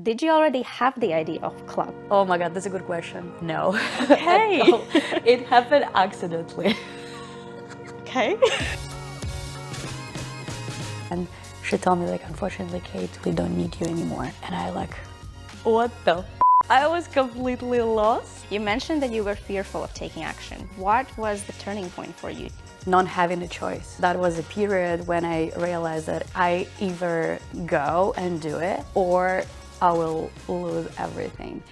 Did you already have the idea of club? Oh my God, that's a good question. No. Okay. No, it happened accidentally. Okay. And she told me like, unfortunately, Kate, we don't need you anymore. And I like, what the f? I was completely lost. You mentioned that you were fearful of taking action. What was the turning point for you? Not having a choice. That was a period when I realized that I either go and do it or I will lose everything.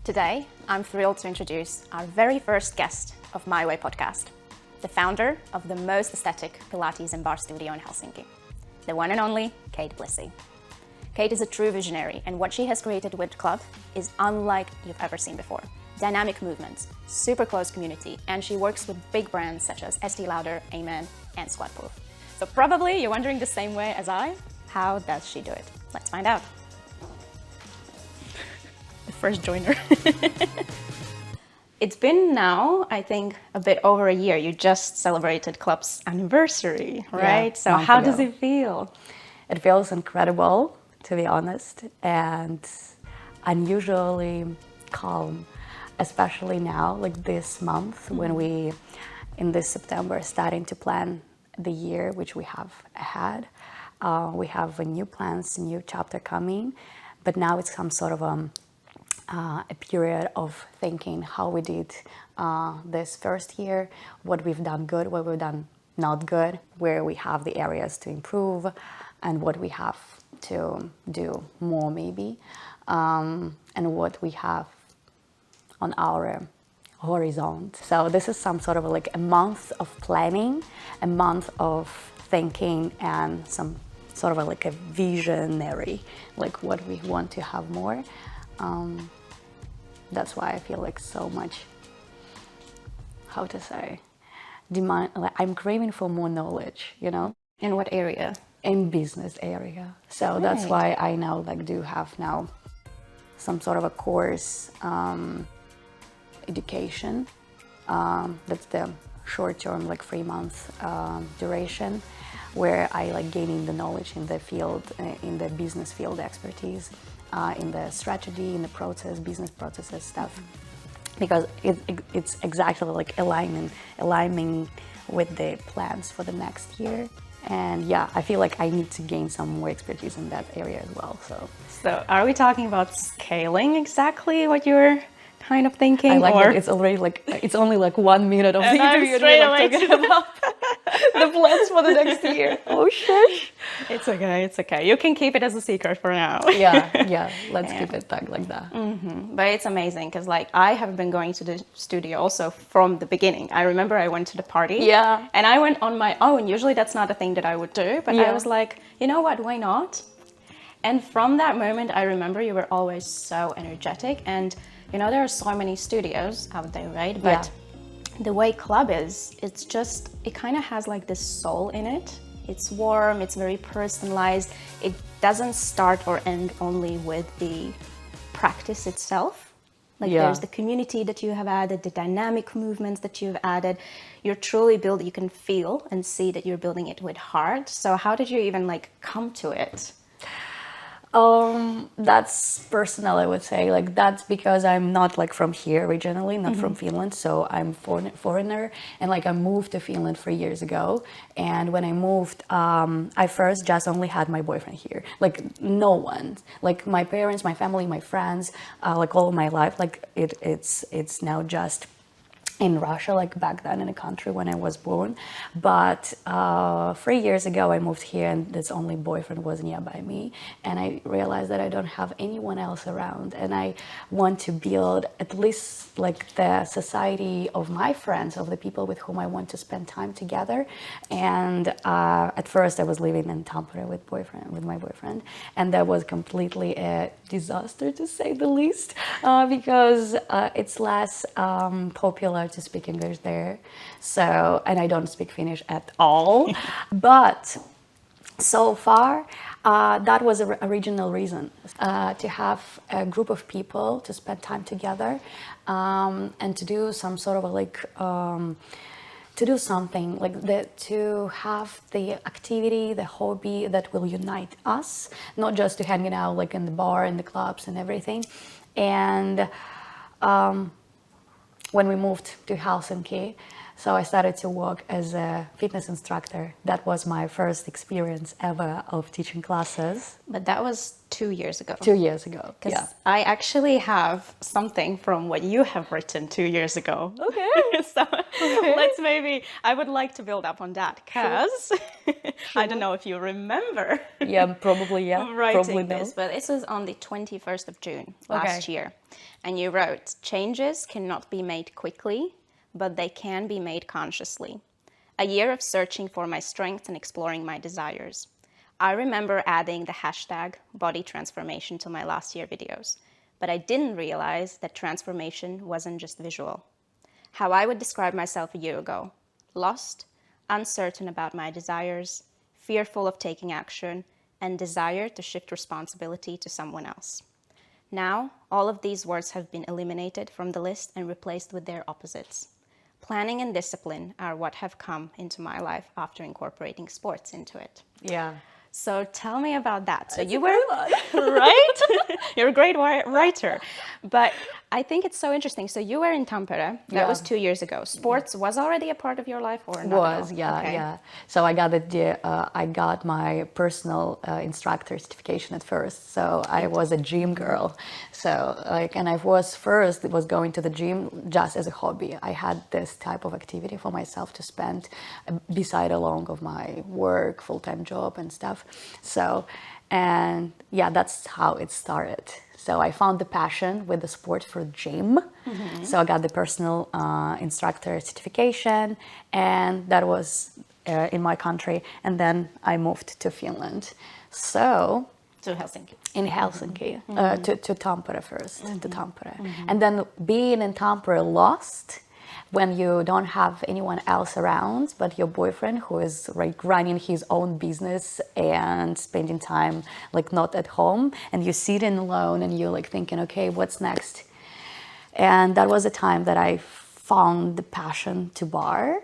Today, I'm thrilled to introduce our very first guest of My Way podcast, the founder of the most aesthetic Pilates and Barre studio in Helsinki, the one and only Kate Blissy. Kate is a true visionary, and what she has created with Club is unlike you've ever seen before. Dynamic movements, super close community, and she works with big brands such as Estee Lauder, Amen, and Squat Proof. So probably you're wondering the same way as I, how does she do it? Let's find out. The first joiner. It's been now, I think, a bit over a year. You just celebrated Club's anniversary, right? Yeah, so month how ago. does it feel? It feels incredible, to be honest, and unusually calm, especially now, like this month, when we, in this September, starting to plan the year which we have ahead. We have new plans, a new chapter coming, but now it's some sort of a period of thinking how we did this first year, what we've done good, what we've done not good, where we have the areas to improve, and what we have to do more maybe, and what we have on our horizon. So this is some sort of like a month of planning, a month of thinking, and some sort of like a visionary, like what we want to have more. That's why I feel like so much, how to say, demand, like I'm craving for more knowledge, you know? In what area? In business area. So that's why I now like do have now some sort of a course education. That's the short-term, like 3-month duration, where I like gaining the knowledge in the field, in the business field expertise, in the strategy, in the process, business processes stuff, because it's exactly like aligning with the plans for the next year. And yeah, I feel like I need to gain some more expertise in that area as well. So are we talking about scaling exactly what you're kind of thinking? I like or? that it's already like, it's only like 1 minute of the And I'm interview and straight we're like away talking about the plans for the next year. Oh shit. It's okay, it's okay. You can keep it as a secret for now. Yeah, let's keep it tagged like that. But it's amazing because like I have been going to the studio also from the beginning. I remember I went to the party. Yeah. And I went on my own. Usually that's not a thing that I would do, but I was like, you know what, why not? And from that moment, I remember you were always so energetic, and you know, there are so many studios out there, right? But the way Club is, it's just, it kind of has like this soul in it. It's warm, it's very personalized. It doesn't start or end only with the practice itself. Like there's the community that you have added, the dynamic movements that you've added. You're truly building, you can feel and see that you're building it with heart. So how did you even like come to it? That's personal, I would say. Like that's because I'm not like from here originally, not from Finland. So I'm foreigner, and like I moved to Finland 3 years ago. And when I moved, I first just only had my boyfriend here. Like no one, like my parents, my family, my friends, like all of my life. Like it's now just in Russia, like back then in the country when I was born. But 3 years ago I moved here, and this only boyfriend was nearby me, and I realized that I don't have anyone else around, and I want to build at least like the society of my friends, of the people with whom I want to spend time together. And at first I was living in Tampere with my boyfriend, and that was completely a disaster, to say the least, because it's less popular to speak English there. So, and I don't speak Finnish at all. But so far, that was the original reason, to have a group of people to spend time together, and to do some sort of like to do something like that, to have the activity, the hobby that will unite us, not just to hanging out like in the bar and the clubs and everything. And when we moved to Helsinki, so I started to work as a fitness instructor. That was my first experience ever of teaching classes. But that was 2 years ago. 2 years ago, yeah. I actually have something from what you have written 2 years ago. Okay. So let's maybe, I would like to build up on that because I don't know if you remember. Yeah, probably, yeah. Writing probably this, but this was on the 21st of June last year. And you wrote, changes cannot be made quickly, but they can be made consciously. A year of searching for my strength and exploring my desires. I remember adding the hashtag body transformation to my last year videos, but I didn't realize that transformation wasn't just visual. How I would describe myself a year ago: lost, uncertain about my desires, fearful of taking action, and desire to shift responsibility to someone else. Now, all of these words have been eliminated from the list and replaced with their opposites. Planning and discipline are what have come into my life after incorporating sports into it. Yeah. So tell me about that. So you were, right? You're a great writer. But I think it's so interesting. So you were in Tampere. That was 2 years ago. Sports was already a part of your life or not? Was, yeah. So I got my personal instructor certification at first. So I was a gym girl. So and I was going to the gym just as a hobby. I had this type of activity for myself to spend beside along of my work, full-time job and stuff. So, and yeah, that's how it started. So I found the passion with the sport for gym. Mm-hmm. So I got the personal instructor certification, and that was in my country. And then I moved to Finland. So to Helsinki. In Helsinki, to Tampere first, to Tampere. Mm-hmm. And then being in Tampere lost when you don't have anyone else around but your boyfriend, who is like running his own business and spending time like not at home, and you're sitting alone and you're like thinking, okay, what's next? And that was the time that I found the passion to barre,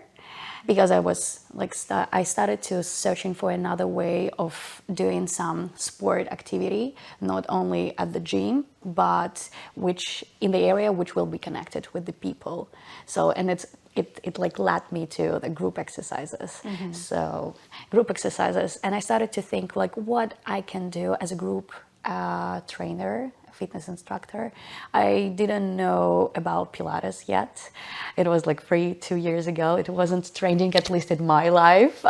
because I was like I started to searching for another way of doing some sport activity, not only at the gym, but which in the area which will be connected with the people. So, and it like led me to the group exercises. Mm-hmm. So group exercises, and I started to think like what I can do as a group trainer, fitness instructor. I didn't know about Pilates yet. It was like 2 years ago. It wasn't trending, at least in my life.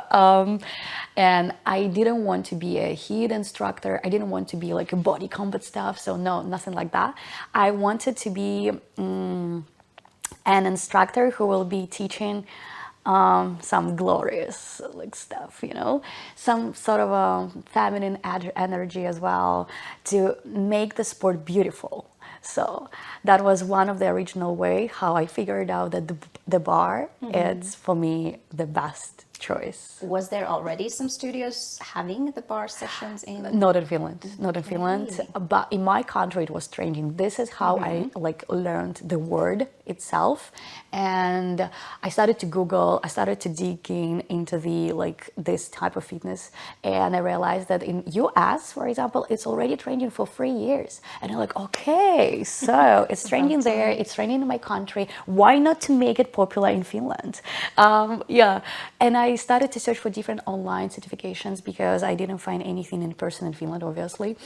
And I didn't want to be a HIIT instructor. I didn't want to be like a body combat stuff. So no, nothing like that. I wanted to be an instructor who will be teaching some glorious like stuff, you know, some sort of a feminine energy as well, to make the sport beautiful. So that was one of the original way how I figured out that the barre is for me the best choice. Was there already some studios having the barre sessions in? Not in Finland, but in my country it was trending. This is how I like learned the word itself, and I started to Google. I started to dig into the like this type of fitness, and I realized that in US, for example, it's already trending for 3 years, and I'm like, okay, so it's trending there, it's trending in my country. Why not to make it popular in Finland? And I started to search for different online certifications because I didn't find anything in person in Finland, obviously.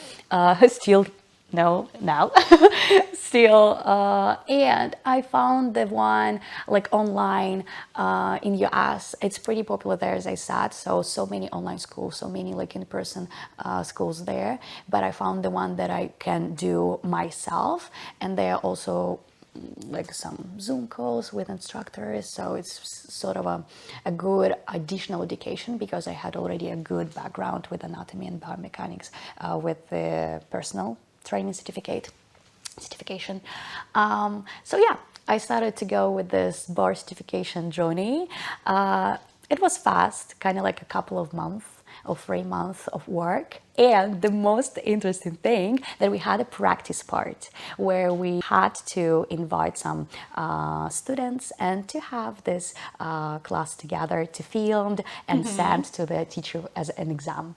Still, no, now. Still, and I found the one like online in US. It's pretty popular there, as I said. So many online schools, so many like in-person schools there. But I found the one that I can do myself, and they are also like some Zoom calls with instructors, so it's sort of a good additional education, because I had already a good background with anatomy and biomechanics with the personal training certification. So yeah, I started to go with this barre certification journey. It was fast, kind of like a couple of months, or 3 months of work. And the most interesting thing that we had a practice part where we had to invite some students and to have this class together to film and send to the teacher as an exam.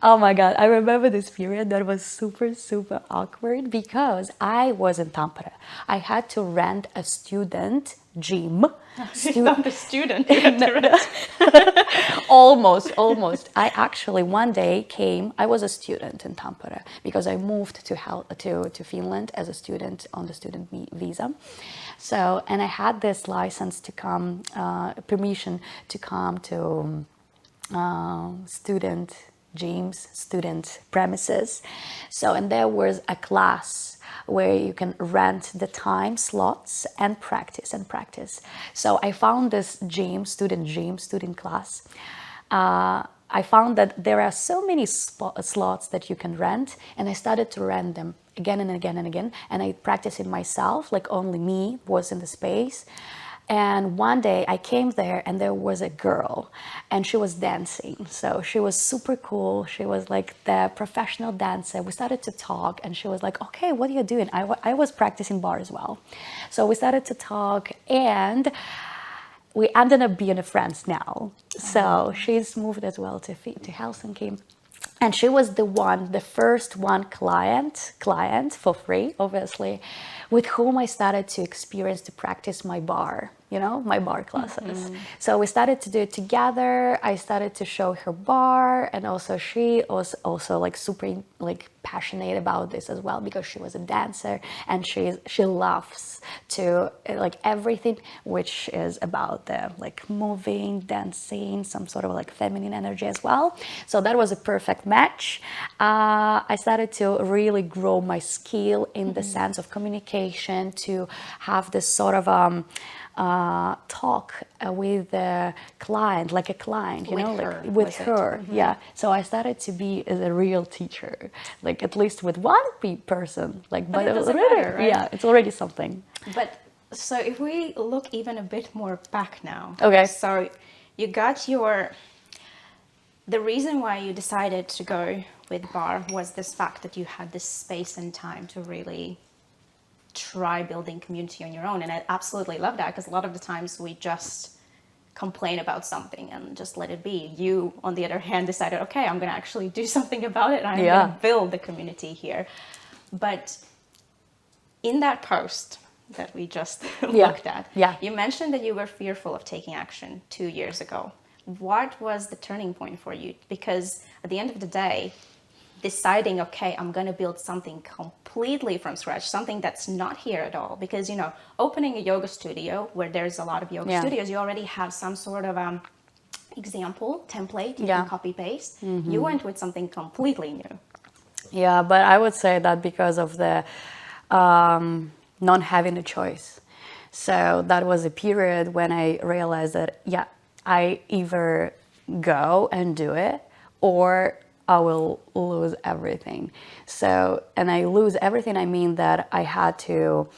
Oh my God, I remember this period that was super, super awkward because I was in Tampere. I had to rent a student gym. Not a student. You had to rent. Almost. I actually one day came. I was a student in Tampere because I moved to Finland as a student on the student visa. So, and I had this license to come, permission to come to student gyms, student premises. So, and there was a class where you can rent the time slots and practice. So I found this student class. I found that there are so many slots that you can rent, and I started to rent them again and again and again, and I practiced it myself, like only me was in the space. And one day I came there and there was a girl and she was dancing. So she was super cool. She was like the professional dancer. We started to talk and she was like, okay, what are you doing? I was practicing barre as well. So we started to talk and we ended up being friends now. So she's moved as well to Helsinki. And she was the first client for free, obviously, with whom I started to experience to practice my barre, my barre classes. So we started to do it together. I started to show her barre, and also she was also like super like passionate about this as well because she was a dancer and she loves to like everything which is about the like moving, dancing, some sort of like feminine energy as well. So that was a perfect match. I started to really grow my skill in the sense of communication, to have this sort of talk with the client, like a client, with her. Yeah. So I started to be as a real teacher, like at least with one person, like, but it doesn't already, matter, right? yeah, it's already something. But so if we look even a bit more back now. Okay. So you got the reason why you decided to go with barre was this fact that you had this space and time to really try building community on your own. And I absolutely love that, because a lot of the times we just complain about something and just let it be. You, on the other hand, decided, okay, I'm going to actually do something about it. And I'm going to build the community here. But in that post that we just looked at, you mentioned that you were fearful of taking action 2 years ago. What was the turning point for you? Because at the end of the day, deciding, okay, I'm going to build something completely from scratch, something that's not here at all. Because, opening a yoga studio where there's a lot of yoga studios, you already have some sort of example, template, you can copy paste. You went with something completely new. Yeah, but I would say that because of the not having a choice. So that was a period when I realized that, I either go and do it or I will lose everything. So, and I lose everything, I mean that I had to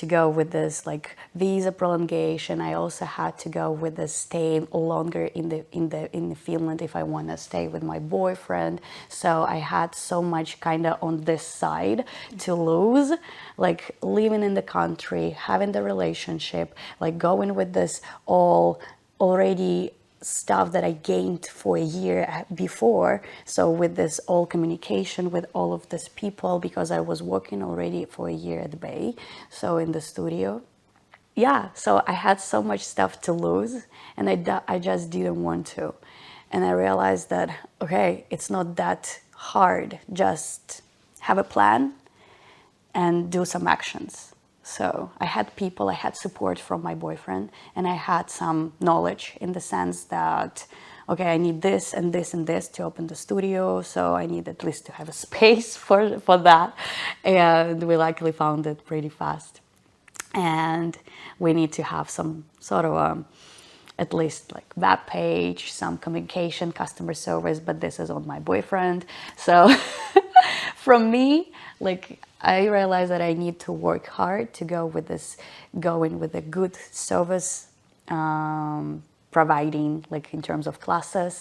go with this like visa prolongation. I also had to go with the staying longer in Finland if I want to stay with my boyfriend. So I had so much kind of on this side to lose, like living in the country, having the relationship, like going with this all already stuff that I gained for a year before. So with this all communication with all of these people, because I was working already for a year at the Bay, so in the studio. Yeah, so I had so much stuff to lose, and I just didn't want to. And I realized that, okay, it's not that hard, just have a plan and do some actions. So I had people, I had support from my boyfriend, and I had some knowledge in the sense that, okay, I need this and this and this to open the studio, so I need at least to have a space for that. And we luckily found it pretty fast. And we need to have some sort of at least like web page, some communication, customer service, but this is on my boyfriend. So from me, like, I realized that I need to work hard to go in with a good service providing, like in terms of classes.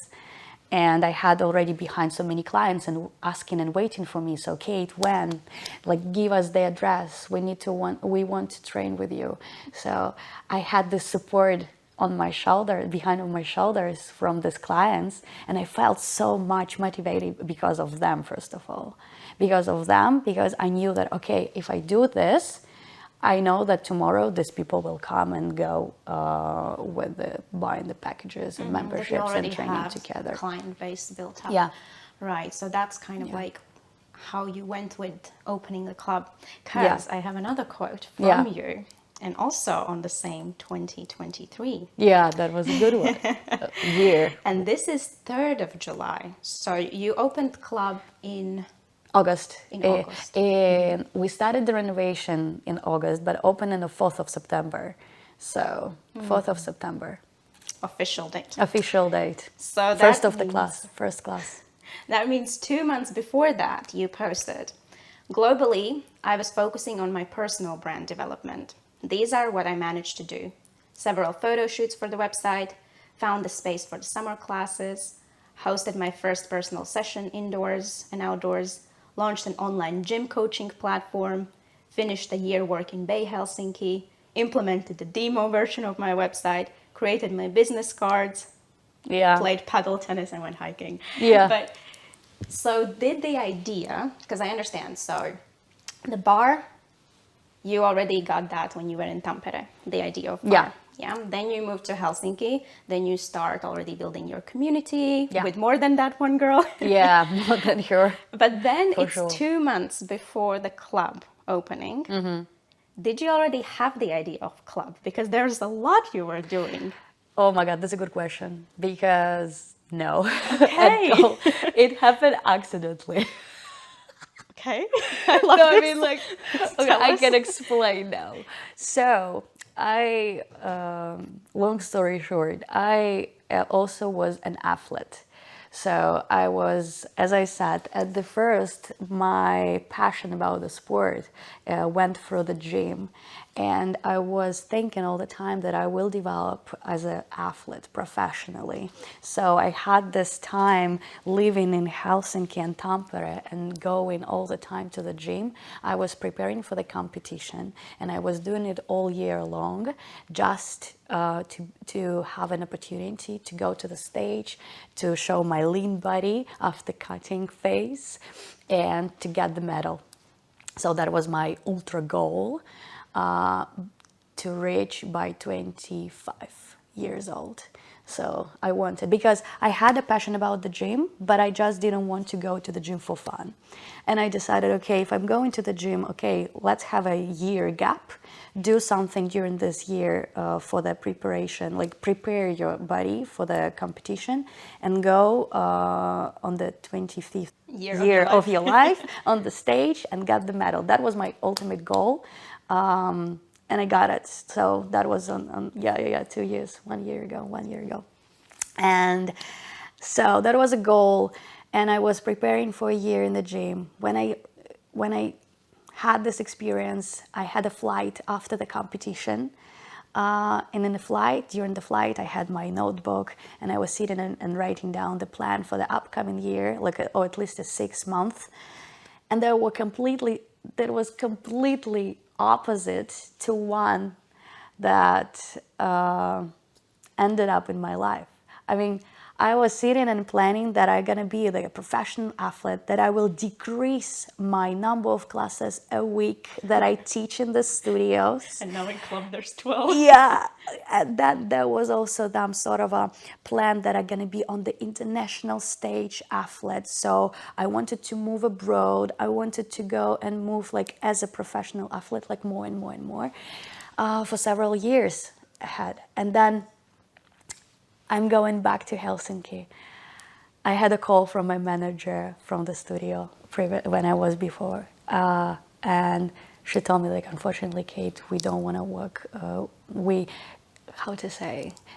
And I had already behind so many clients and asking and waiting for me. So Kate, when? Like, give us the address. We want to train with you. So I had this support on my shoulder, behind on my shoulders from these clients. And I felt so much motivated because of them, first of all. Because of them, because I knew that, okay, if I do this, I know that tomorrow these people will come and go with buying the packages and memberships and training together. Client base built up. Yeah. Right. So that's kind of like how you went with opening the club. Because I have another quote from you, and also on the same 2023. Yeah, that was a good one. Year. And this is 3rd of July. So you opened club in August. In August. We started the renovation in August, but opened on the 4th of September. So 4th of September. Official date. Official date. So first class. That means 2 months before that you posted. Globally, I was focusing on my personal brand development. These are what I managed to do. Several photo shoots for the website, found the space for the summer classes, hosted my first personal session indoors and outdoors, launched an online gym coaching platform, finished a year work in Bay, Helsinki, implemented the demo version of my website, created my business cards, played paddle tennis and went hiking. But so did the idea, because I understand, so the bar, you already got that when you were in Tampere, the idea of bar. Yeah. Then you moved to Helsinki. Then you start already building your community with more than that one girl. More than her. But then it's 2 months before the club opening. Did you already have the idea of club? Because there's a lot you were doing. Oh my God, that's a good question. Because no. Okay. It happened accidentally. Okay. I love this. I mean, like, okay, I can explain now. So long story short, I also was an athlete. So I was, as I said, at the first, my passion about the sport went through the gym. And I was thinking all the time that I will develop as an athlete professionally. So I had this time living in Helsinki and Tampere and going all the time to the gym. I was preparing for the competition and I was doing it all year long just to have an opportunity to go to the stage, to show my lean body after cutting phase and to get the medal. So that was my ultra goal. To reach by 25 years old. So I wanted, because I had a passion about the gym, but I just didn't want to go to the gym for fun. And I decided, okay, if I'm going to the gym, okay, let's have a year gap, do something during this year for the preparation, like prepare your body for the competition and go on the 25th year of your life on the stage and get the medal. That was my ultimate goal. And I got it. So that was on 2 years, 1 year ago. And so that was a goal. And I was preparing for a year in the gym. When I had this experience, I had a flight after the competition. And during the flight, I had my notebook and I was sitting and writing down the plan for the upcoming year, or at least a 6 month. And that was completely opposite to one that ended up in my life. I mean, I was sitting and planning that I'm gonna be like a professional athlete, that I will decrease my number of classes a week that I teach in the studios. And now in club there's 12. Yeah, and that was also some sort of a plan that I'm gonna be on the international stage athlete. So I wanted to move abroad. I wanted to go and move like as a professional athlete, like more and more and more for several years ahead. And then I'm going back to Helsinki. I had a call from my manager from the studio when I was before. And she told me, like, unfortunately, Kate, we don't want to work.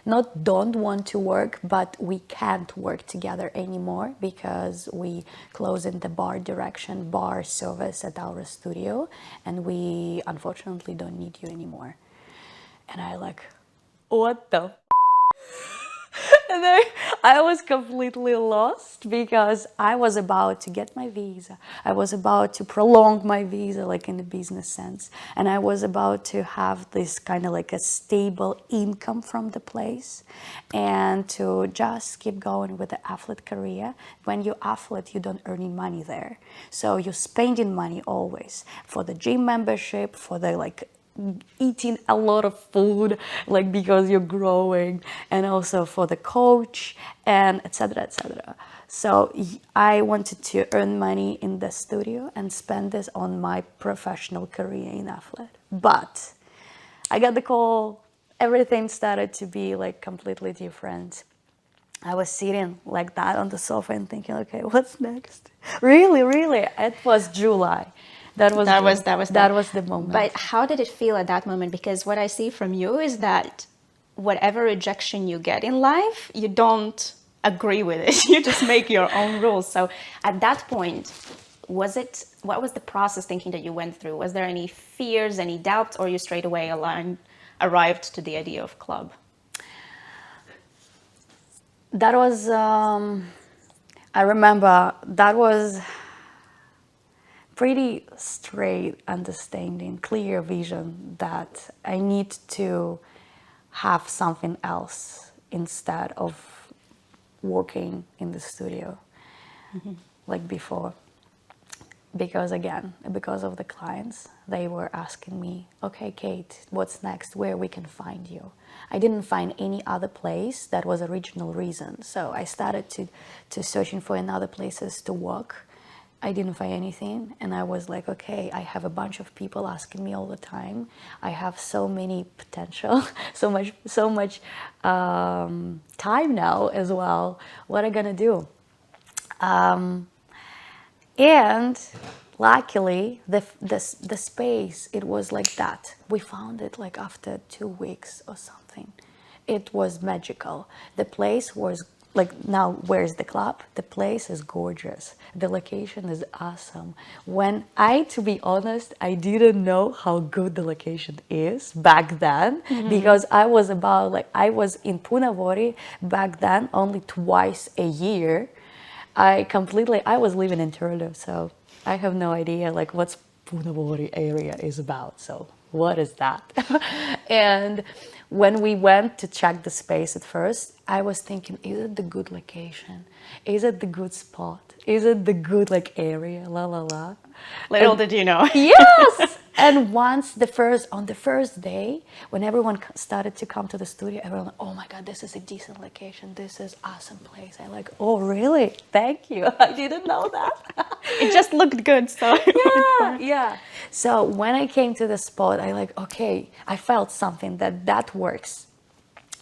Not don't want to work, but we can't work together anymore because we close in the bar service at our studio. And we unfortunately don't need you anymore. And I like, what the And I was completely lost because I was about to get my visa. I was about to prolong my visa, like in the business sense. And I was about to have this kind of like a stable income from the place and to just keep going with the athlete career. When you're athlete, you don't earn any money there. So you're spending money always for the gym membership, for the like eating a lot of food, like because you're growing, and also for the coach and etc., etc. So I wanted to earn money in the studio and spend this on my professional career in athlete. But I got the call, everything started to be like completely different. I was sitting like that on the sofa and thinking, okay, what's next? Really, it was July. That was the moment. But how did it feel at that moment? Because what I see from you is that whatever rejection you get in life, you don't agree with it. You just make your own rules. So at that point, what was the process thinking that you went through? Was there any fears, any doubts, or you straight away arrived to the idea of club? That was, I remember, that was pretty straight understanding, clear vision that I need to have something else instead of working in the studio like before. Because again, because of the clients, they were asking me, okay, Kate, what's next? Where we can find you? I didn't find any other place that was original reason. So I started to searching for another places to work. I didn't find anything. And I was like, okay, I have a bunch of people asking me all the time. I have so many potential, so much time now as well. What am I gonna do? And luckily, the space, it was like that. We found it like after 2 weeks or something. It was magical. The place was like, now where's the club? The place is gorgeous. The location is awesome. To be honest, I didn't know how good the location is back then because I was in Punavori back then only twice a year. I was living in Toronto, so I have no idea like what's Punavori area is about. So what is that? And when we went to check the space at first, I was thinking, is it the good location? Is it the good spot? Is it the good like area? La la la. Little did you know. Yes. And on the first day, when everyone started to come to the studio, everyone, oh my God, this is a decent location. This is awesome place. I like, oh really? Thank you. I didn't know that. It just looked good, so Yeah. So when I came to the spot, I like, okay, I felt something that works.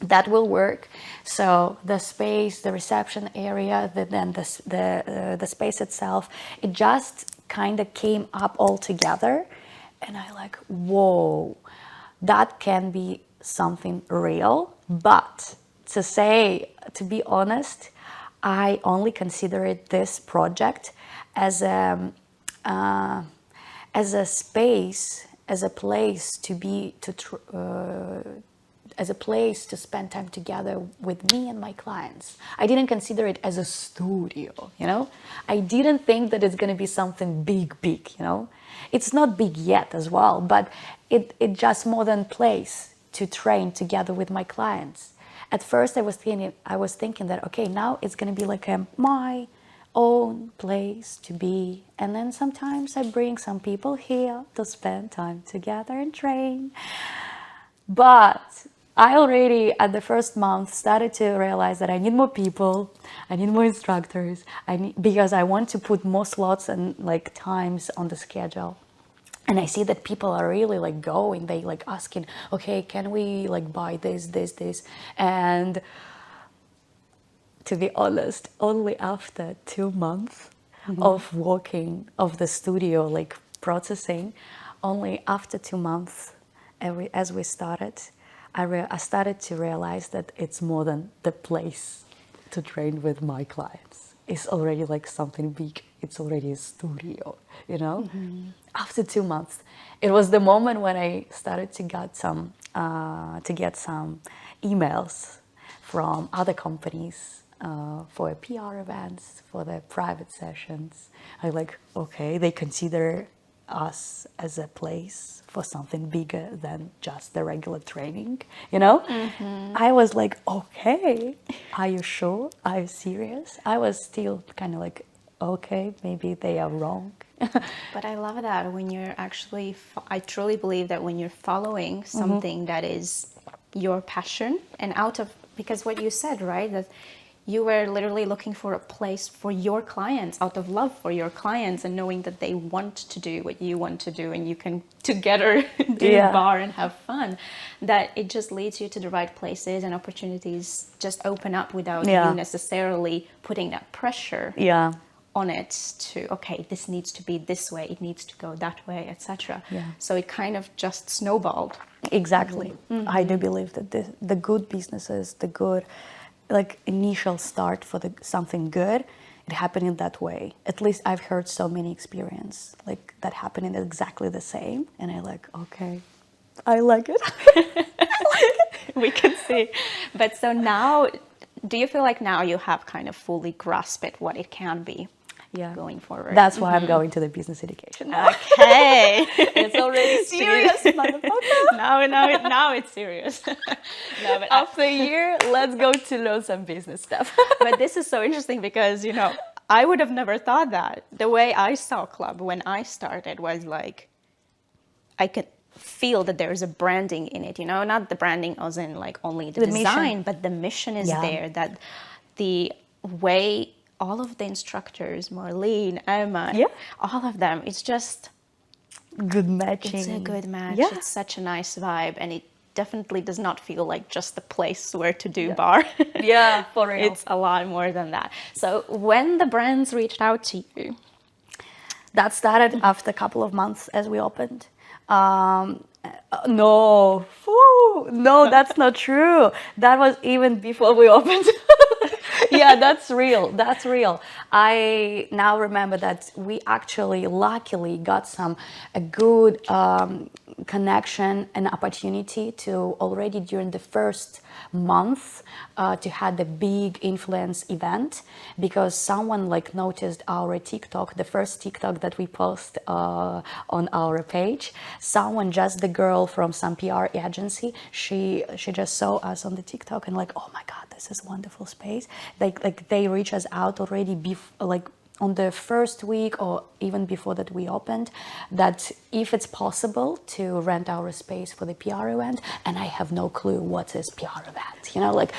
That will work. So the space, the reception area, the space itself, it just kind of came up all together. And I like, whoa, that can be something real. But to be honest, I only considered this project as a space, as a place as a place to spend time together with me and my clients. I didn't consider it as a studio, I didn't think that it's going to be something big, It's not big yet as well, but it just more than place to train together with my clients. At first I was thinking that, okay, now it's going to be like my own place to be. And then sometimes I bring some people here to spend time together and train. But I already, at the first month, started to realize that I need more people, I need more instructors, because I want to put more slots and like times on the schedule. And I see that people are really like going, they like asking, okay, can we like buy this? And to be honest, only after 2 months of working of the studio, like processing, only after 2 months, as we started, I started to realize that it's more than the place to train with my clients. It's already like something big. It's already a studio, After 2 months, it was the moment when I started to get some emails from other companies for PR events, for the private sessions. I like, okay, they consider us as a place for something bigger than just the regular training, you know? I was like, okay, are you sure? Are you serious? I was still kind of like, okay, maybe they are wrong. But I love that when you're actually, I truly believe that when you're following something that is your passion and out of, because what you said, right, that you were literally looking for a place for your clients out of love for your clients and knowing that they want to do what you want to do and you can together do bar and have fun, that it just leads you to the right places and opportunities just open up without you necessarily putting that pressure on it to, okay, this needs to be this way, it needs to go that way, etc. So it kind of just snowballed. Exactly. I do believe that the good businesses, the good like initial start for something good, it happened in that way. At least I've heard so many experience like that happening exactly the same, and I like, okay, I like it. We can see. But so now, do you feel like now you have kind of fully grasped what it can be going forward? That's why I'm going to the business education now. Okay. It's already serious, motherfucker. Now it's serious. No, but after a year, let's go to learn some business stuff. But this is so interesting because, you know, I would have never thought that. The way I saw Club when I started was like, I could feel that there's a branding in it, you know, not the branding as in like only the design, mission. But the mission is there, that the way all of the instructors, Marlene, Emma, all of them, it's just good matching. It's a good match. It's such a nice vibe, and it definitely does not feel like just a place where to do bar. For real. It's a lot more than that. So when the brands reached out to you, that started after a couple of months as we opened. No, that's not true. That was even before we opened. That's real. I now remember that we actually luckily got a good connection and opportunity to already during the first month to have the big influence event, because someone like noticed our TikTok, the first TikTok that we post on our page. Someone, just the girl from some PR agency, she just saw us on the TikTok and like, oh my God, this is a wonderful space. Like they reach us out already like on the first week or even before that we opened, that if it's possible to rent our space for the PR event. And I have no clue what is PR event, you know, like,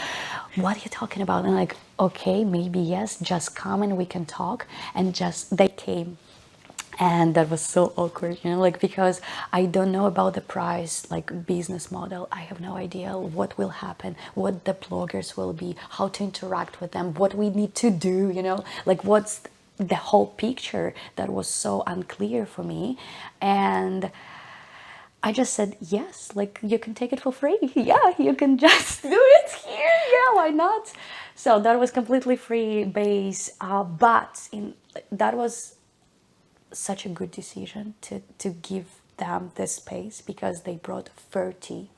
what are you talking about? And like, okay, maybe yes, just come and we can talk. And just they came. And that was so awkward, you know, like, because I don't know about the price, like business model. I have no idea what will happen, what the bloggers will be, how to interact with them, what we need to do, you know, like what's the whole picture. That was so unclear for me. And I just said, yes, like you can take it for free. Yeah, you can just do it here. Yeah, why not? So that was completely free base. But that was such a good decision to give them this space, because they brought 30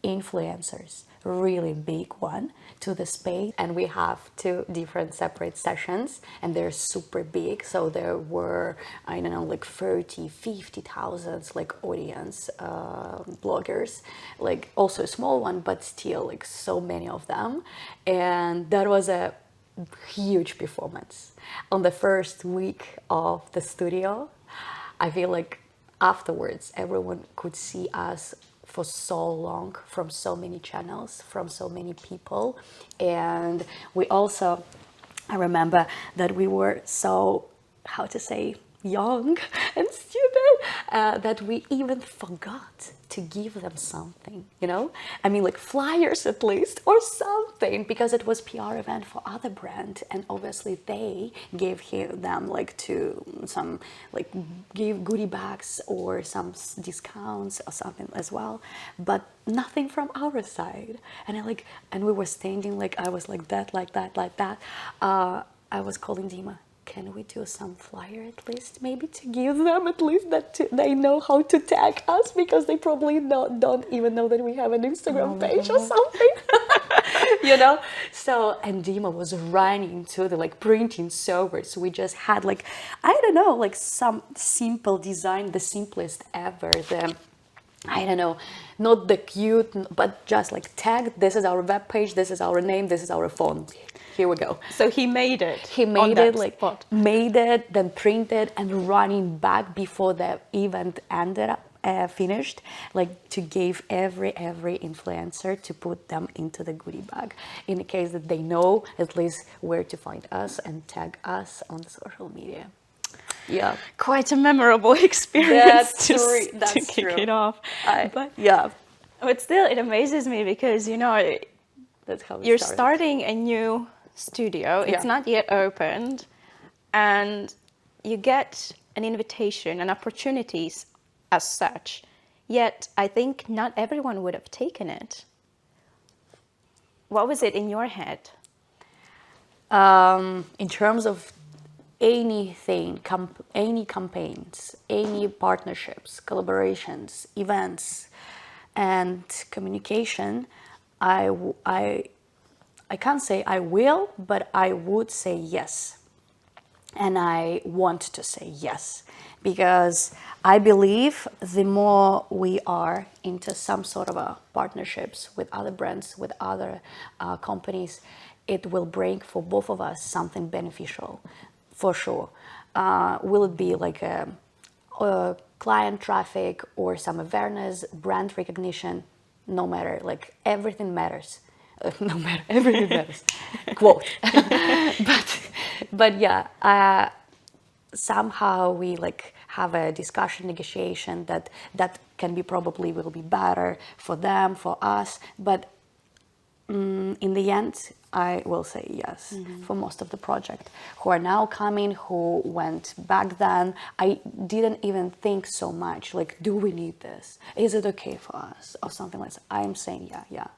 influencers, really big one, to the space. And we have 2 different separate sessions, and they're super big. So there were, I don't know, like 50,000 like audience, bloggers, like also a small one, but still like so many of them. And that was a huge performance. On the first week of the studio, I feel like afterwards everyone could see us for so long, from so many channels, from so many people. And we also, I remember that we were so, how to say, young and stupid, that we even forgot to give them something, you know? I mean, like flyers at least, or something, because it was PR event for other brand, and obviously they gave them like to some, like give goodie bags or some discounts or something as well, but nothing from our side. And we were standing, like I was like that. I was calling Dima, can we do some flyer at least, maybe to give them at least that they know how to tag us, because they probably don't even know that we have an Instagram page or something. You know. So, and Dima was running to the like printing software, so we just had like, I don't know, like some simple design, the simplest ever, I don't know, not the cute, but just like tag, this is our web page, this is our name, this is our phone, here we go. So he made it. He made it, like spot. Made it, then printed, and running back before the event ended up, finished, like to give every influencer to put them into the goodie bag, in the case that they know at least where to find us and tag us on the social media. Yeah, quite a memorable experience to kick true. it off. But still, it amazes me because that's how you're starting a new studio. It's not yet opened, and you get an invitation and opportunities as such. Yet, I think not everyone would have taken it. What was it in your head? In terms of anything, any campaigns, any partnerships, collaborations, events, and communication, I can't say I will, but I would say yes. And I want to say yes, because I believe the more we are into some sort of a partnerships with other brands, with other companies, it will bring for both of us something beneficial. For sure. Will it be like a client traffic or some awareness, brand recognition? No matter, like everything matters. No matter, everything matters. Quote. but yeah, somehow we like have a discussion, negotiation that can be probably will be better for them, for us. But in the end, I will say yes for most of the project. Who are now coming, who went back then, I didn't even think so much, like, do we need this? Is it okay for us? Or something like that. I'm saying yeah.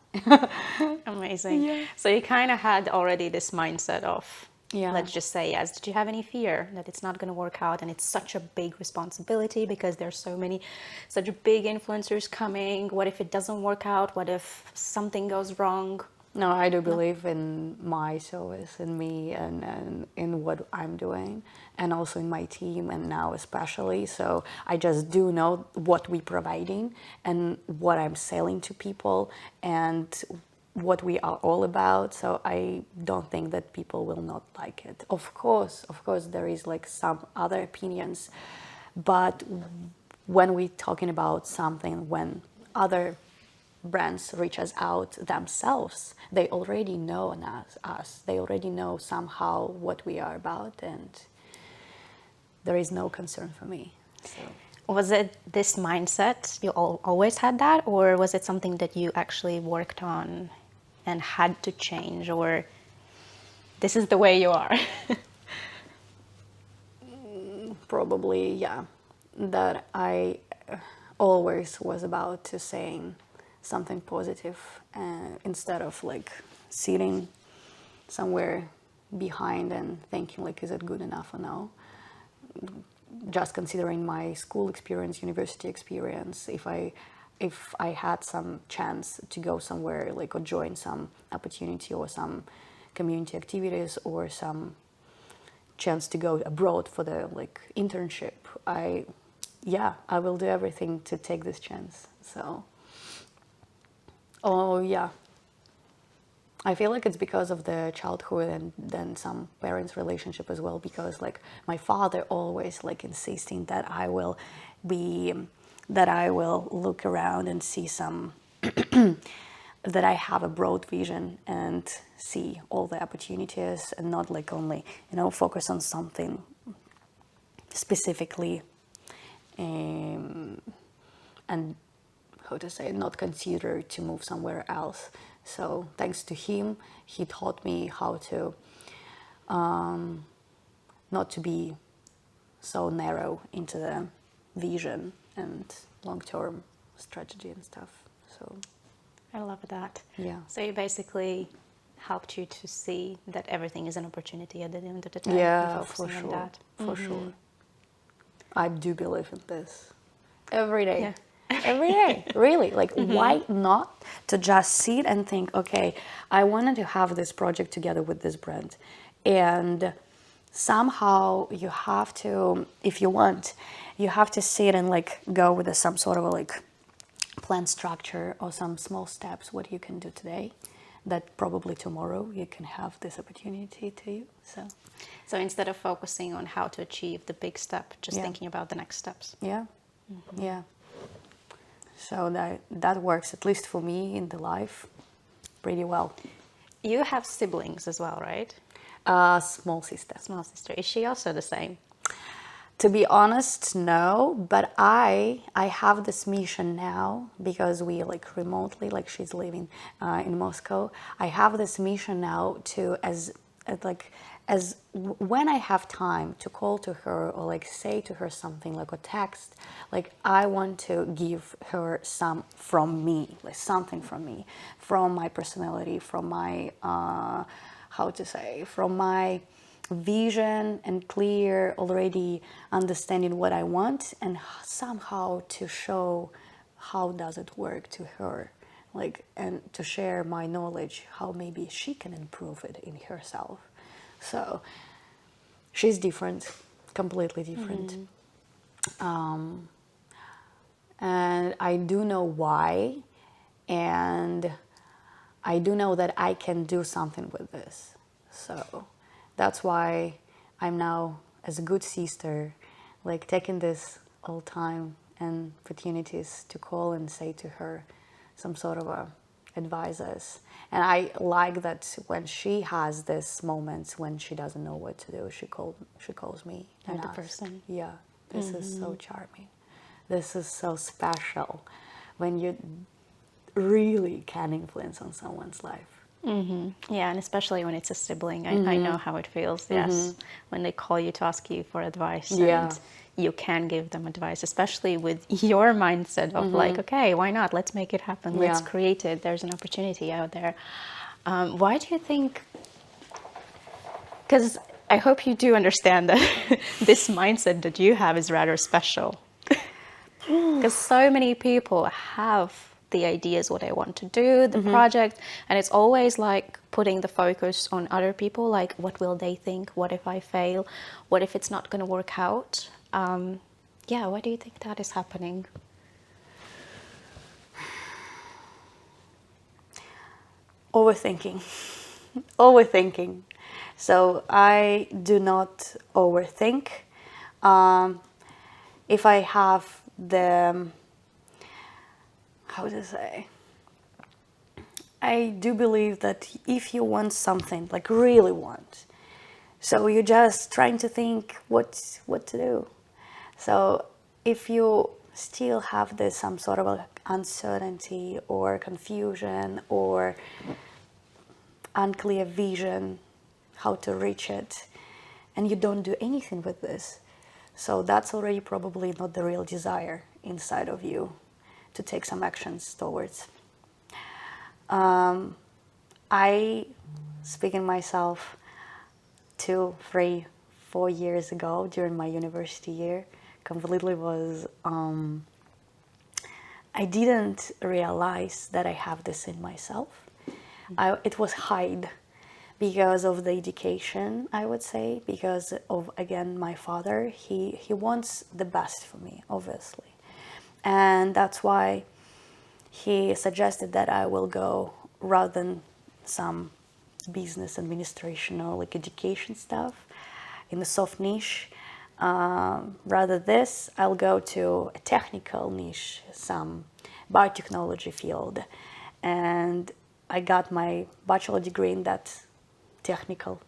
Amazing. Yeah. So you kind of had already this mindset of, let's just say yes. Did you have any fear that it's not going to work out, and it's such a big responsibility because there's such big influencers coming? What if it doesn't work out? What if something goes wrong? No, I do believe in my service, in me, and in what I'm doing, and also in my team, and now especially. So I just do know what we're providing and what I'm selling to people and what we are all about. So I don't think that people will not like it. Of course, there is like some other opinions, but when we're talking about something, when other brands reach us out themselves, they already know us. They already know somehow what we are about, and there is no concern for me. So. Was it this mindset, you always had that, or was it something that you actually worked on and had to change, or this is the way you are? Probably, yeah. That I always was about to saying something positive instead of like sitting somewhere behind and thinking like, is it good enough or no? Just considering my school experience, university experience, if I had some chance to go somewhere like or join some opportunity or some community activities or some chance to go abroad for the like internship, I will do everything to take this chance. So I feel like it's because of the childhood and then some parents' relationship as well, because like my father always like insisting that I will look around and see some that I have a broad vision and see all the opportunities and not like only focus on something specifically and how to say, not consider to move somewhere else. So thanks to him, he taught me how to not to be so narrow into the vision and long-term strategy and stuff. So I love that. Yeah. So you basically helped you to see that everything is an opportunity at the end of the day? Yeah, and for focusing on sure. that. For sure. I do believe in this. Every day. Yeah. Every day. Really. Like, why not to just sit and think, okay, I wanted to have this project together with this brand. And somehow you have to, if you want, you have to sit and like go with some sort of a like plan structure or some small steps, what you can do today, that probably tomorrow you can have this opportunity to you. So instead of focusing on how to achieve the big step, just Yeah. thinking about the next steps. Yeah, yeah. So that works, at least for me in the life, pretty well. You have siblings as well, right? Small sister. Small sister. Is she also the same? To be honest, no. But I have this mission now because we like remotely, like she's living in Moscow. I have this mission now to when I have time to call to her or like say to her something like a text, like I want to give her some from me, like something from me, from my personality, from my from my vision and clear already understanding what I want, and somehow to show how does it work to her, like, and to share my knowledge how maybe she can improve it in herself. So she's different, completely different. And I do know why, and I do know that I can do something with this. So that's why I'm now, as a good sister, like taking this all time and opportunities to call and say to her some sort of advices. And I like that when she has this moments when she doesn't know what to do, she calls me and You're the asks. person. Yeah, this is so charming. This is so special when you really can influence on someone's life. Yeah, and especially when it's a sibling. I know how it feels, yes. When they call you to ask you for advice Yeah. and you can give them advice, especially with your mindset of like, okay, why not? Let's make it happen. Let's Yeah. create it. There's an opportunity out there. Why do you think, because I hope you do understand that this mindset that you have is rather special. Because so many people have the ideas what they want to do, the project, and it's always like putting the focus on other people, like what will they think, what if I fail, what if it's not going to work out. Yeah, why do you think that is happening? Overthinking. Overthinking. So I do not overthink. If I have the, how to say, I do believe that if you want something, like really want, so you're just trying to think what to do. So if you still have this some sort of uncertainty or confusion or unclear vision how to reach it, and you don't do anything with this, so that's already probably not the real desire inside of you to take some actions towards. I, speaking myself 2, 3, 4 years ago during my university year, completely was, I didn't realize that I have this in myself. It was hide because of the education, I would say, because of, again, my father. He wants the best for me, obviously. And that's why he suggested that I will go, rather than some business administration or like education stuff in the soft niche, rather this, I'll go to a technical niche, some biotechnology field. And I got my bachelor degree in that technical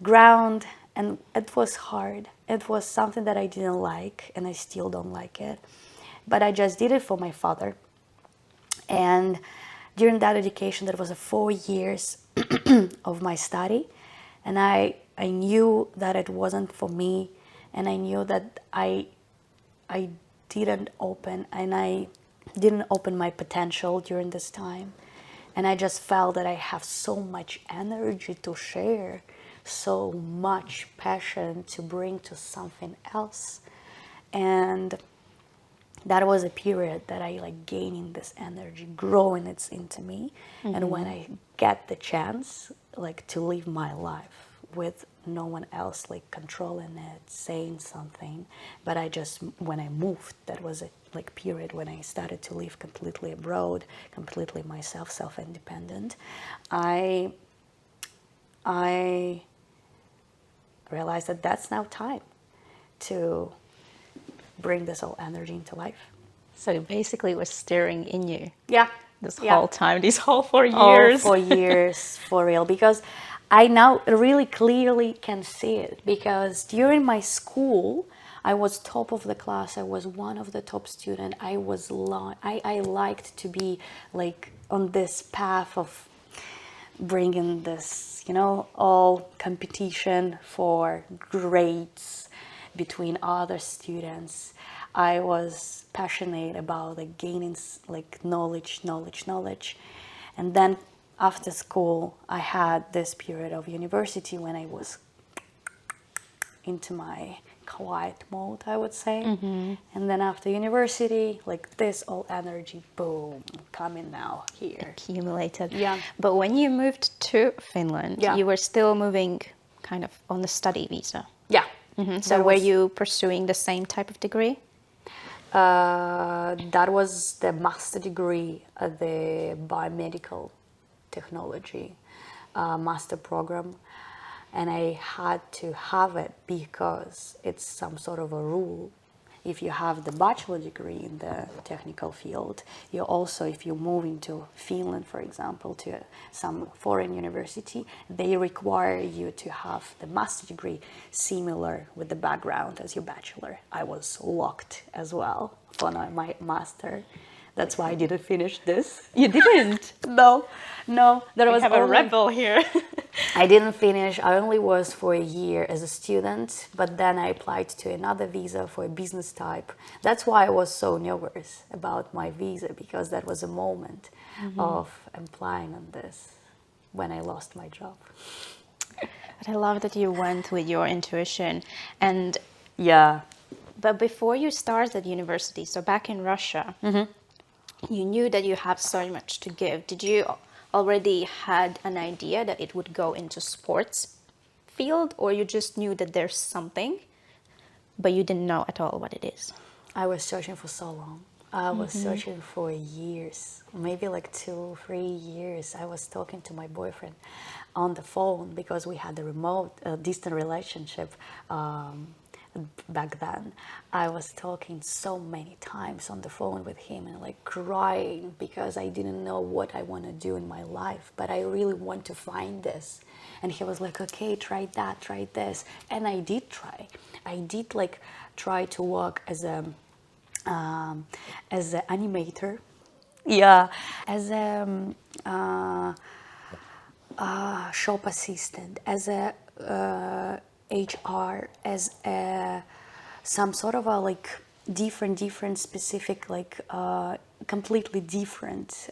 ground, and it was hard. It was something that I didn't like, and I still don't like it. But I just did it for my father. And during that education, that was 4 years of my study, and I knew that it wasn't for me, and I knew that I didn't open my potential during this time. And I just felt that I have so much energy to share, so much passion to bring to something else. And that was a period that I like gaining this energy, growing it into me. And when I get the chance like to live my life with no one else like controlling it, saying something, but I just, when I moved, that was a like period when I started to live completely abroad, completely myself, self-independent. I realized that that's now time to bring this whole energy into life. So it basically was stirring in you. Yeah. This whole time, these whole 4 years. Oh, 4 years, for real. Because I now really clearly can see it. Because during my school, I was top of the class. I was one of the top students. I liked to be like on this path of bringing this, all competition for grades between other students. I was passionate about like gaining like knowledge. And then after school, I had this period of university when I was into my quiet mode, I would say. And then after university, like this all energy, boom, coming now here. Accumulated. Yeah. But when you moved to Finland, Yeah. you were still moving kind of on the study visa. Yeah. So were you pursuing the same type of degree? That was the master degree at the biomedical technology master program, and I had to have it because it's some sort of a rule. If you have the bachelor degree in the technical field, you also, if you move into Finland, for example, to some foreign university, they require you to have the master degree similar with the background as your bachelor. I was locked as well for my master. That's why I didn't finish this. You didn't? No. There was a rebel here. I didn't finish. I only was for a year as a student, but then I applied to another visa for a business type. That's why I was so nervous about my visa, because that was a moment of applying on this when I lost my job. But I love that you went with your intuition. And Yeah. but before you started university, so back in Russia, you knew that you have so much to give. Did you already had an idea that it would go into sports field, or you just knew that there's something, but you didn't know at all what it is? I was searching for so long. I was searching for years, maybe like 2-3 years. I was talking to my boyfriend on the phone because we had a remote, distant relationship back then. I was talking so many times on the phone with him and like crying because I didn't know what I want to do in my life, but I really want to find this. And he was like, okay, try that, try this. And I did try. I did like try to work as an animator. Yeah, as a shop assistant, as a HR, as a some sort of a like different specific like completely different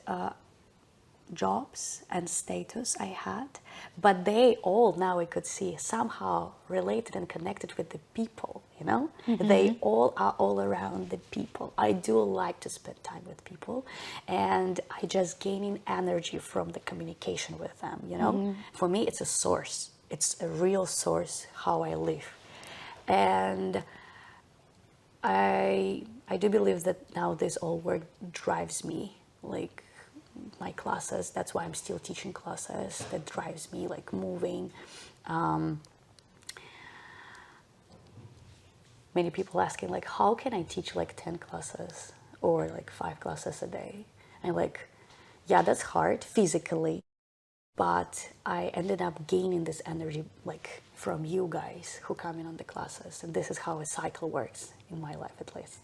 jobs and status I had, but they all, now I could see, somehow related and connected with the people, you know? They all are all around the people. I do like to spend time with people, and I just gaining energy from the communication with them, you know? For me, it's a source. It's a real source how I live. And I do believe that now this all work drives me, like my classes. That's why I'm still teaching classes. That drives me, like moving. Many people asking like, how can I teach like 10 classes or like 5 classes a day? And like, yeah, that's hard physically, but I ended up gaining this energy like from you guys who come in on the classes, and this is how a cycle works in my life, at least.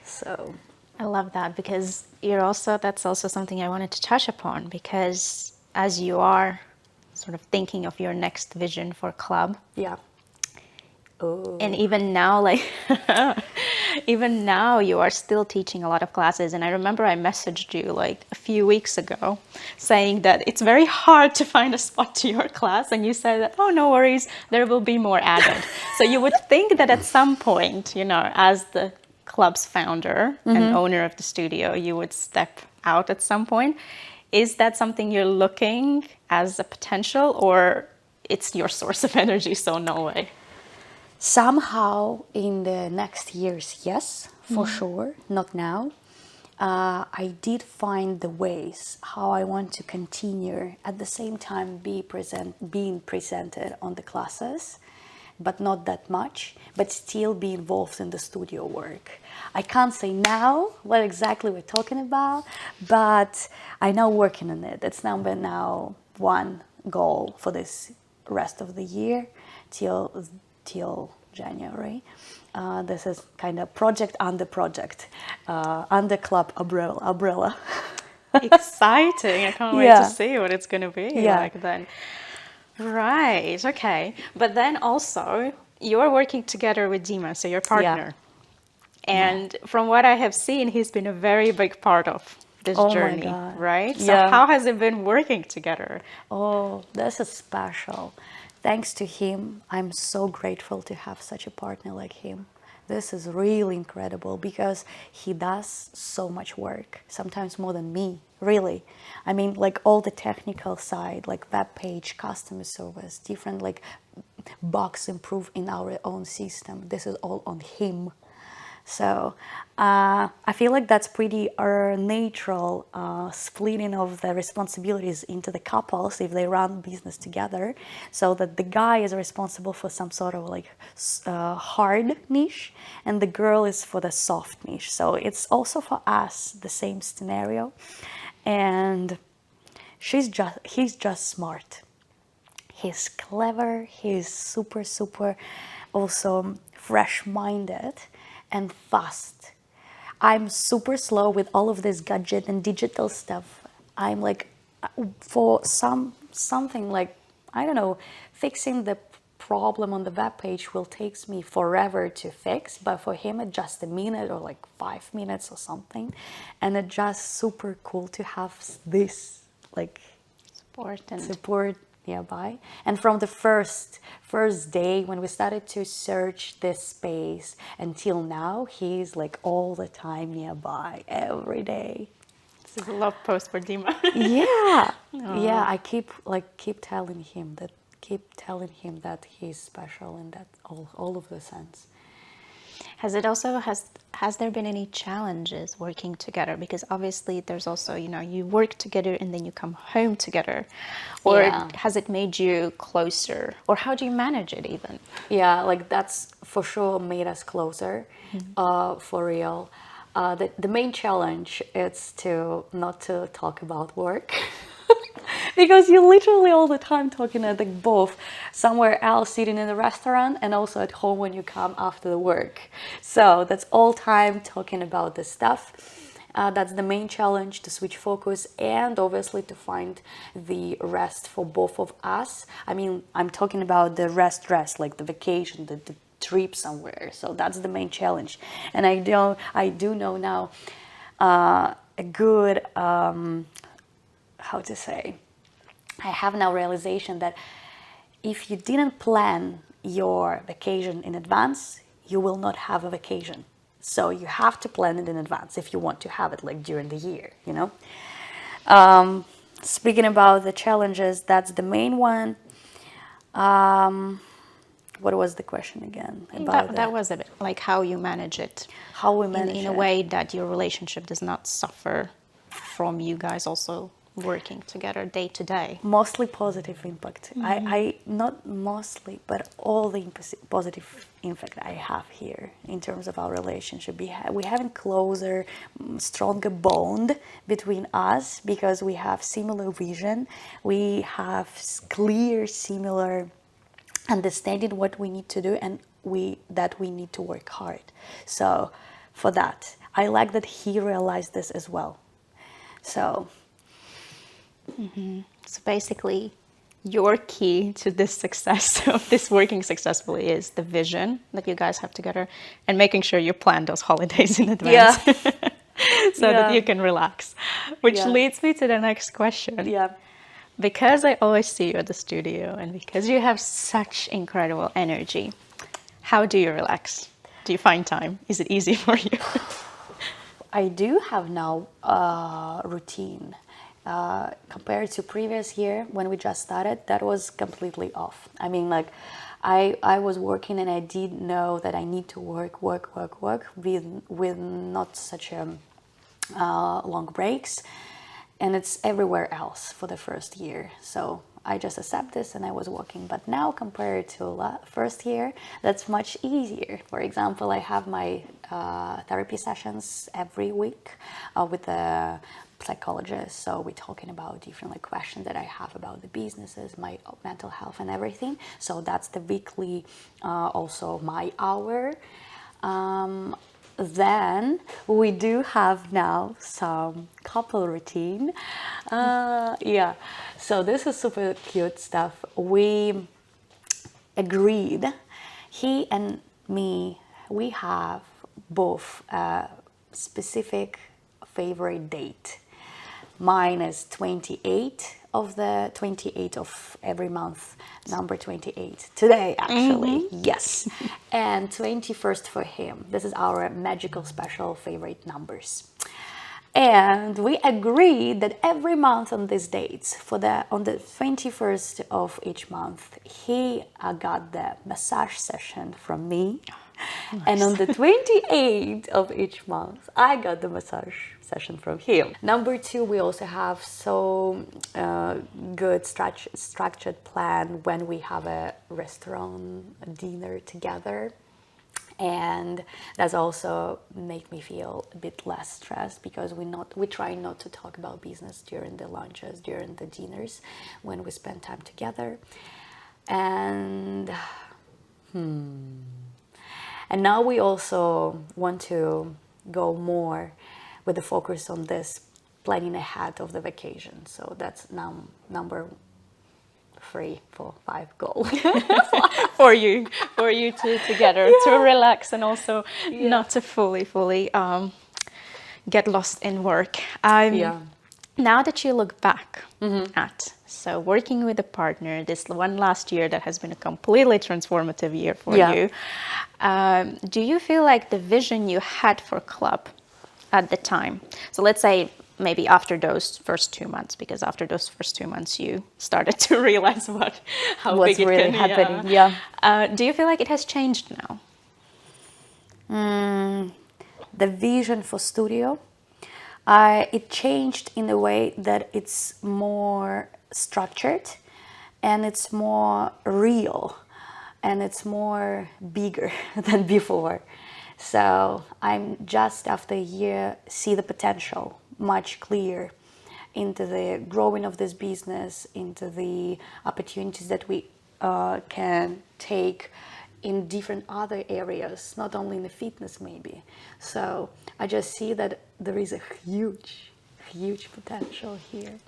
So I love that, because that's also something I wanted to touch upon, because as you are sort of thinking of your next vision for KLÚB, yeah. Oh. and even now, like Even now, you are still teaching a lot of classes. And I remember I messaged you like a few weeks ago saying that it's very hard to find a spot to your class. And you said that, oh, no worries, there will be more added. So you would think that at some point, you know, as the club's founder and owner of the studio, you would step out at some point. Is that something you're looking as a potential, or it's your source of energy, so no way? Somehow in the next years, yes, for sure, not now. I did find the ways how I want to continue at the same time being presented on the classes, but not that much, but still be involved in the studio work. I can't say now what exactly we're talking about, but I know working on it. It's now one goal for this rest of the year till January. This is kind of project under club umbrella. Exciting. I can't wait Yeah. to see what it's going to be Yeah. like then. Right, okay. But then also, you're working together with Dima, so your partner. And from what I have seen, he's been a very big part of this journey, My God. right? So Yeah. how has it been working together? Oh, this is special. Thanks to him, I'm so grateful to have such a partner like him. This is really incredible because he does so much work, sometimes more than me, really. I mean, like all the technical side, like web page, customer service, different like bugs improve in our own system. This is all on him. So I feel like that's pretty natural splitting of the responsibilities into the couples if they run business together, so that the guy is responsible for some sort of like hard niche and the girl is for the soft niche. So it's also for us the same scenario, and he's just smart. He's clever, he's super also fresh-minded and fast. I'm super slow with all of this gadget and digital stuff. I'm like, for something like, I don't know, fixing the problem on the web page will take me forever to fix, but for him it's just a minute or like 5 minutes or something. And it's just super cool to have this like support nearby. And from the first day when we started to search this space until now, he's like all the time nearby every day. This is a love post for Dima. Yeah. Yeah, I keep telling him that he's special in that all of the sense. Has there been any challenges working together? Because obviously there's also, you know, you work together and then you come home together. Or has it made you closer? Or how do you manage it even? Yeah, like that's for sure made us closer, for real. The main challenge is to not to talk about work. Because you're literally all the time talking at like both somewhere else, sitting in a restaurant, and also at home when you come after the work. So that's all time talking about this stuff. That's the main challenge, to switch focus and obviously to find the rest for both of us. I mean, I'm talking about the rest, like the vacation, the trip somewhere. So that's the main challenge. And I do know now a good, how to say, I have now realization that if you didn't plan your vacation in advance, you will not have a vacation. So you have to plan it in advance if you want to have it like during the year, you know. Speaking about the challenges, that's the main one. What was the question again? That was a bit like how you manage it. How we manage in it. a way that your relationship does not suffer from you guys also working together day to day. Mostly positive impact. I not mostly, but all the positive impact I have here in terms of our relationship. We have a closer, stronger bond between us because we have similar vision. We have clear, similar understanding what we need to do, and we need to work hard. So for that, I like that he realized this as well. So So basically, your key to this success of this working successfully is the vision that you guys have together and making sure you plan those holidays in advance so that you can relax. Which leads me to the next question. Yeah. Because I always see you at the studio and because you have such incredible energy, how do you relax? Do you find time? Is it easy for you? I do have now a routine. Compared to previous year when we just started, that was completely off. I mean, like, I was working and I did know that I need to work with not such a long breaks, and it's everywhere else for the first year. So I just accept this and I was working. But now compared to first year, that's much easier. For example, I have my therapy sessions every week with a psychologist. So we're talking about different like questions that I have about the businesses, my mental health and everything. So that's the weekly, also my hour. Then we do have now some couple routine. Yeah, so this is super cute stuff. We agreed, he and me, we have both a specific favorite date. Mine is 28 of every month, number 28. Today, actually, yes. And 21st for him. This is our magical special favorite numbers. And we agreed that every month on these dates, on the 21st of each month, he got the massage session from me. Nice. And on the 28th of each month, I got the massage session from him. Number 2, we also have so good structured plan when we have a restaurant dinner together. And that's also make me feel a bit less stressed because we try not to talk about business during the lunches, during the dinners, when we spend time together. And and now we also want to go more with the focus on this planning ahead of the vacation. So that's now number 3, 4, 5 goal for you together to relax and also not to fully get lost in work. Now that you look back at so working with a partner, this one last year that has been a completely transformative year for you, do you feel like the vision you had for KLÚB at the time, so let's say maybe after those first 2 months, because after those first 2 months you started to realize how what's big it really can happening. Do you feel like it has changed now? The vision for studio, it changed in a way that it's more structured and it's more real and it's more bigger than before. So I'm just after a year see the potential much clearer into the growing of this business, into the opportunities that we can take in different other areas, not only in the fitness maybe. So I just see that there is a huge potential here.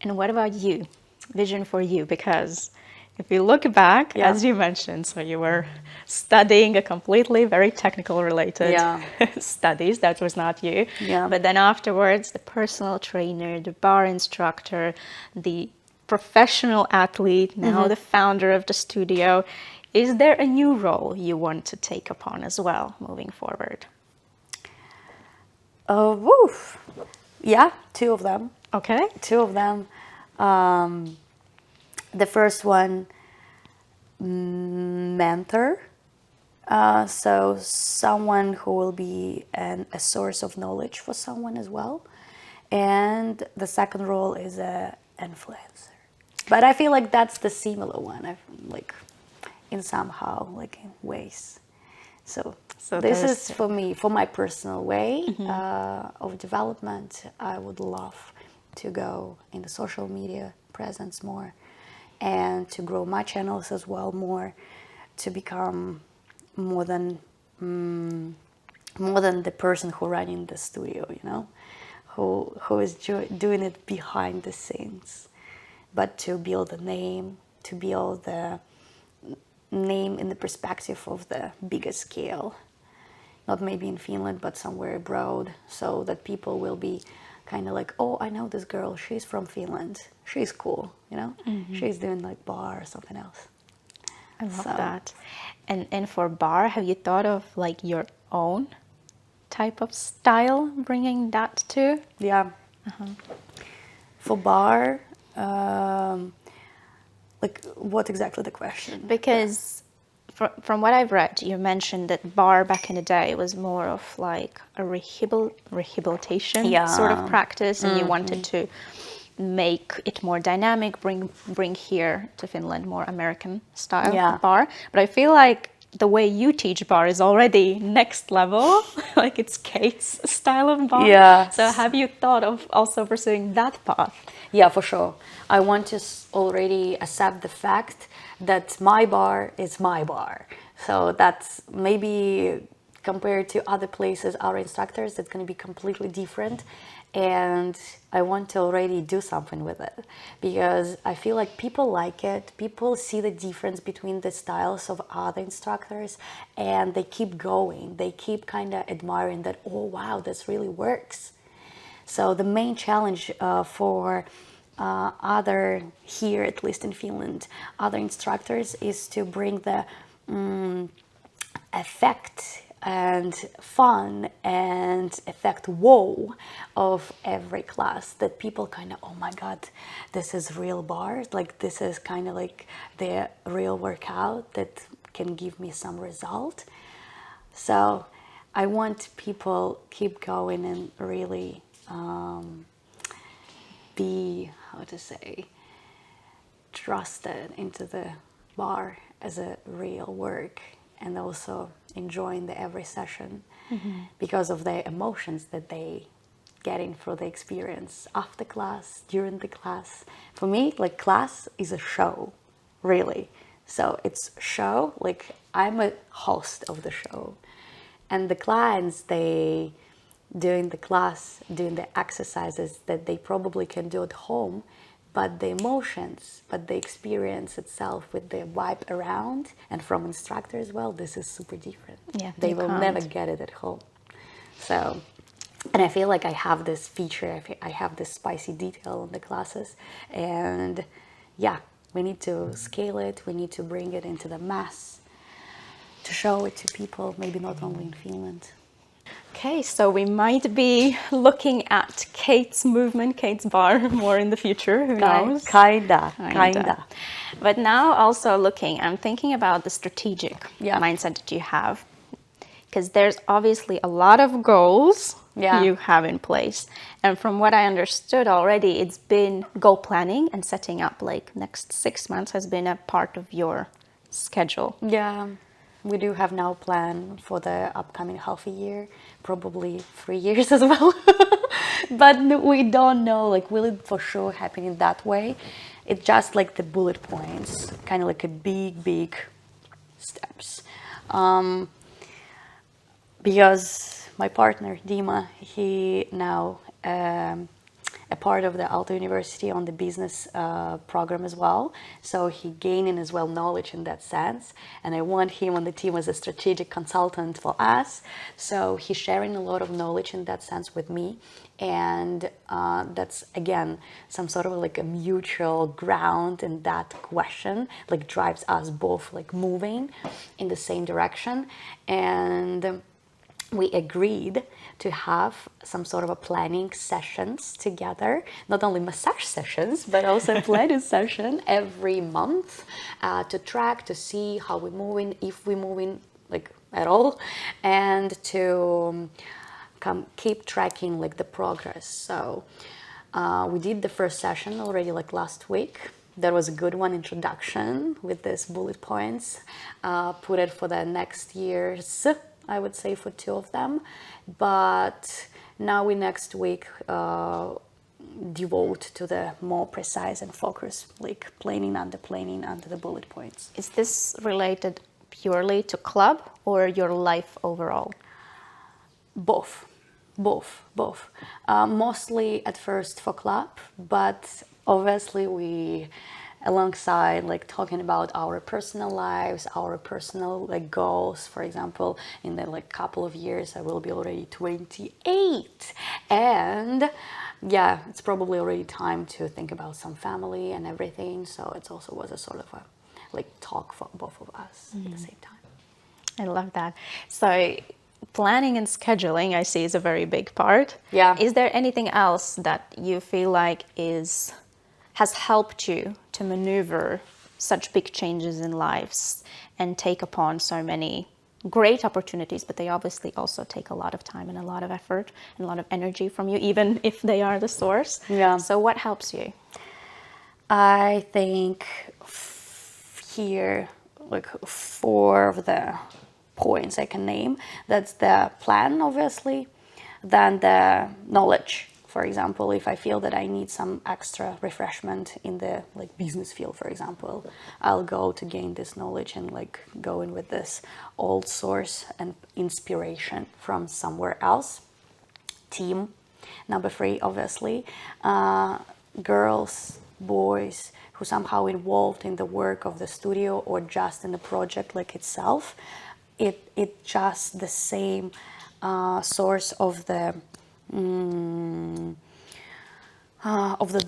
And what about you? Vision for you? Because if you look back, as you mentioned, so you were studying a completely very technical related studies. That was not you. But then afterwards, the personal trainer, the bar instructor, the professional athlete, now the founder of the studio. Is there a new role you want to take upon as well moving forward? Yeah, 2 of them. Okay. 2 of them. The first one, mentor. So someone who will be a source of knowledge for someone as well. And the second role is a influencer. But I feel like that's the similar one, in somehow, in ways. So this is for me, for my personal way of development. I would love to go in the social media presence more and to grow my channels as well more, to become more than the person who running the studio, who is doing it behind the scenes. but to build a name, to build the name in the perspective of the bigger scale. Not maybe in Finland, but somewhere abroad, so that people will be kind of like, oh, I know this girl, she's from Finland, she's cool, you know, she's doing like barre or something else. I love that. And for barre, have you thought of like your own type of style, bringing that too? Yeah. For barre, like what exactly the question? Because from what I've read, you mentioned that barre back in the day was more of like a rehabilitation sort of practice, and you wanted to make it more dynamic, bring here to Finland more American style barre. But I feel like the way you teach barre is already next level, like it's Kate's style of barre. Yeah. So have you thought of also pursuing that path? Yeah, for sure. I want to already accept the fact that my barre is my barre. So that's maybe compared to other places, our instructors, it's going to be completely different. And I want to already do something with it because I feel like people like it. People see the difference between the styles of other instructors and they keep going. They keep kind of admiring that, oh, wow, this really works. So the main challenge for other, here at least in Finland, other instructors is to bring the effect and fun and effect wow of every class, that people kind of, oh my god, this is real barre, like this is kind of like the real workout that can give me some result. So I want people keep going and really be, how to say, trusted into the barre as a real work, and also enjoying the every session because of the emotions that they getting through the experience after class, during the class. For me, like class is a show, really. So it's show, like I'm a host of the show, and the clients, they doing the class, doing the exercises that they probably can do at home, but the emotions, but the experience itself with the vibe around and from instructor as well, this is super different. Yeah, they will never get it at home. So, and I feel like I have this feature, I have this spicy detail in the classes, and yeah, we need to scale it, we need to bring it into the mass, to show it to people, maybe not only in Finland. Okay, so we might be looking at Kate's movement, Kate's barre more in the future, who knows? Kinda. But now also I'm thinking about the strategic mindset that you have, because there's obviously a lot of goals you have in place. And from what I understood already, it's been goal planning and setting up like next 6 months has been a part of your schedule. Yeah. We do have now a plan for the upcoming half a year, probably 3 years as well. But we don't know, like, will it for sure happen in that way? It's just like the bullet points, kind of like a big steps. Because my partner, Dima, he now a part of the Aalto University on the business program as well. So he gaining as well knowledge in that sense. And I want him on the team as a strategic consultant for us. So he's sharing a lot of knowledge in that sense with me. And that's, again, some sort of like a mutual ground in that question, like drives us both like moving in the same direction. And we agreed to have some sort of a planning sessions together, not only massage sessions, but also planning session every month to track, to see how we're moving, if we're moving like at all, and to keep tracking like the progress. So we did the first session already like last week. That was a good one, introduction with these bullet points. Put it for the next year's, I would say, for 2 of them. But now we next week devote to the more precise and focus, like planning under the bullet points. Is this related purely to club or your life overall? Both. Mostly at first for club, but obviously we, alongside like talking about our personal lives, our personal like goals, for example, in the like couple of years I will be already 28, and yeah, it's probably already time to think about some family and everything. So it also was a sort of a like talk for both of us at the same time. I love that. So planning and scheduling, I see, is a very big part. Yeah. Is there anything else that you feel like has helped you to maneuver such big changes in lives and take upon so many great opportunities, but they obviously also take a lot of time and a lot of effort and a lot of energy from you, even if they are the source. Yeah. So what helps you? I think here, like 4 of the points I can name. That's the plan, obviously, then the knowledge. For example, if I feel that I need some extra refreshment in the like business field, for example, I'll go to gain this knowledge and like go in with this old source and inspiration from somewhere else. Team. Number 3, obviously, girls, boys who somehow involved in the work of the studio or just in the project like itself. It just the same source of the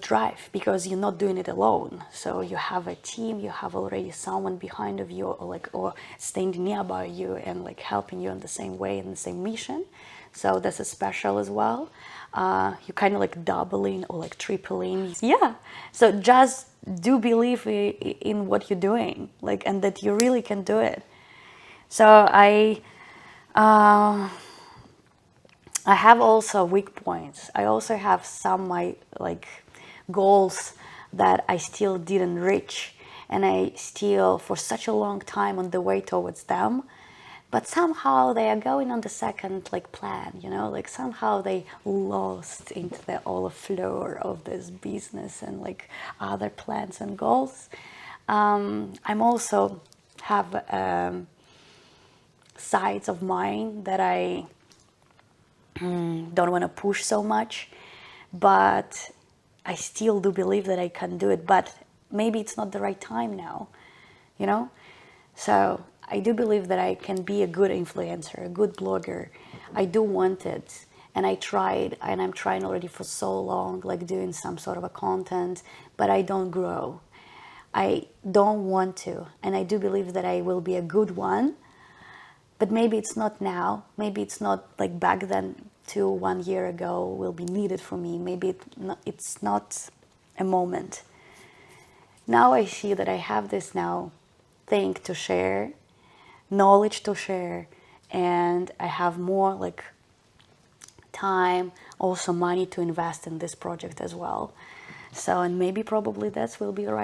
drive, because you're not doing it alone. So you have a team, you have already someone behind of you, or standing nearby you and like helping you in the same way, in the same mission. So this is special as well. You kind of like doubling or like tripling. Yeah. So just do believe in what you're doing, like, and that you really can do it. So I have also weak points. I also have some my like goals that I still didn't reach, and I still for such a long time on the way towards them. But somehow they are going on the second like plan, you know, like somehow they lost into the all flow of this business and like other plans and goals. I'm also have sides of mine that I don't want to push so much, but I still do believe that I can do it, but maybe it's not the right time now, you know? So I do believe that I can be a good influencer, a good blogger. I do want it, and I tried, and I'm trying already for so long, like doing some sort of a content, but I don't grow. I don't want to, and I do believe that I will be a good one. But maybe it's not now. Maybe it's not like back then to 1 year ago will be needed for me. Maybe it's not a moment. Now I see that I have this now thing to share, knowledge to share, and I have more like time, also money to invest in this project as well. So, and maybe probably that will be the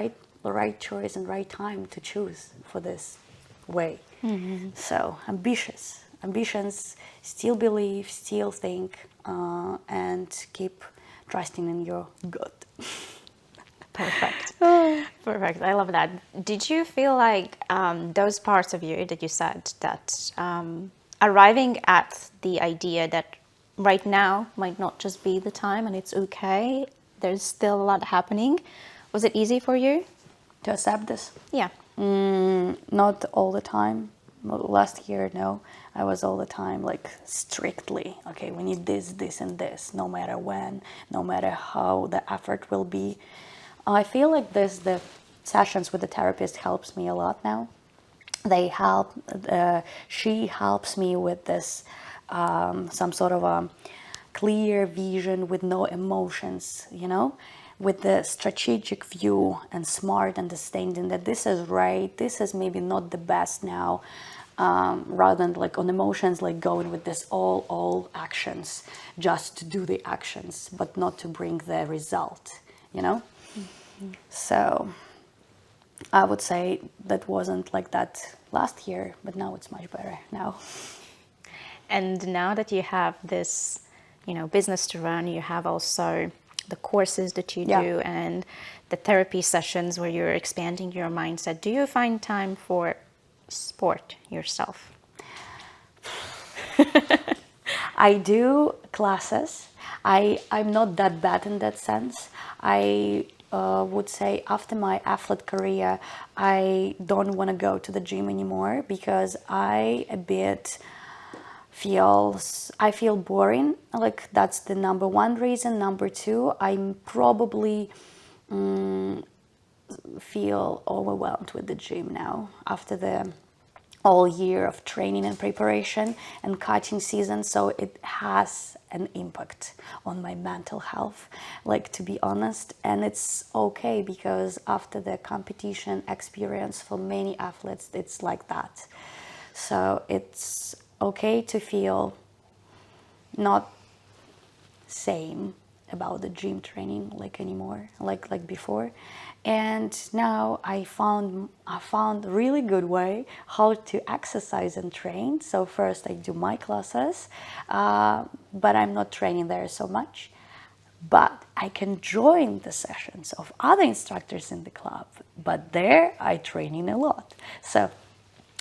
right choice and right time to choose for this way. Mm-hmm. So ambitions, still believe, still think, and keep trusting in your gut. Perfect. Perfect. I love that. Did you feel like those parts of you that you said that arriving at the idea that right now might not just be the time and it's okay, there's still a lot happening, was it easy for you? To accept this? Yeah. Not all the time. Last year, no. I was all the time like strictly, okay, we need this and this, no matter when, no matter how the effort will be. I feel like the sessions with the therapist helps me a lot now. They help, she helps me with this, some sort of a clear vision with no emotions, you know, with the strategic view and smart understanding that this is right, this is maybe not the best now, rather than like on emotions, like going with this all actions, just to do the actions, but not to bring the result, you know? Mm-hmm. So I would say that wasn't like that last year, but now it's much better now. And now that you have this, you know, business to run, you have also the courses that you do and the therapy sessions where you're expanding your mindset. Do you find time for sport yourself? I do classes. I'm not that bad in that sense. I would say after my athlete career, I don't want to go to the gym anymore because I feel boring. Like that's the number one reason. Number two, I'm probably feel overwhelmed with the gym now after the all year of training and preparation and coaching season. So it has an impact on my mental health, like, to be honest. And it's okay because after the competition experience for many athletes, it's like that. So it's okay to feel not same about the gym training like anymore, like before. And now I found a really good way how to exercise and train. So first I do my classes, but I'm not training there so much. But I can join the sessions of other instructors in the club. But there I training a lot. So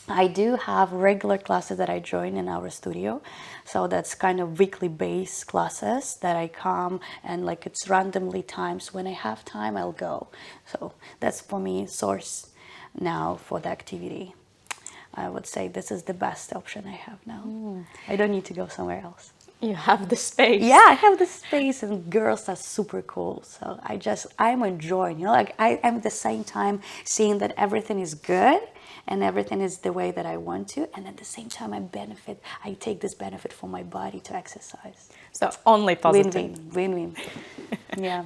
I do have regular classes that I join in our studio. So that's kind of weekly base classes that I come, and like it's randomly times when I have time, I'll go. So that's for me source now for the activity. I would say this is the best option I have now. I don't need to go somewhere else. You have the space. Yeah, I have the space, and girls are super cool. So I'm enjoying, like I'm at the same time seeing that everything is good and everything is the way that I want to. And at the same time, I take this benefit for my body to exercise. So only positive. Win-win. Yeah.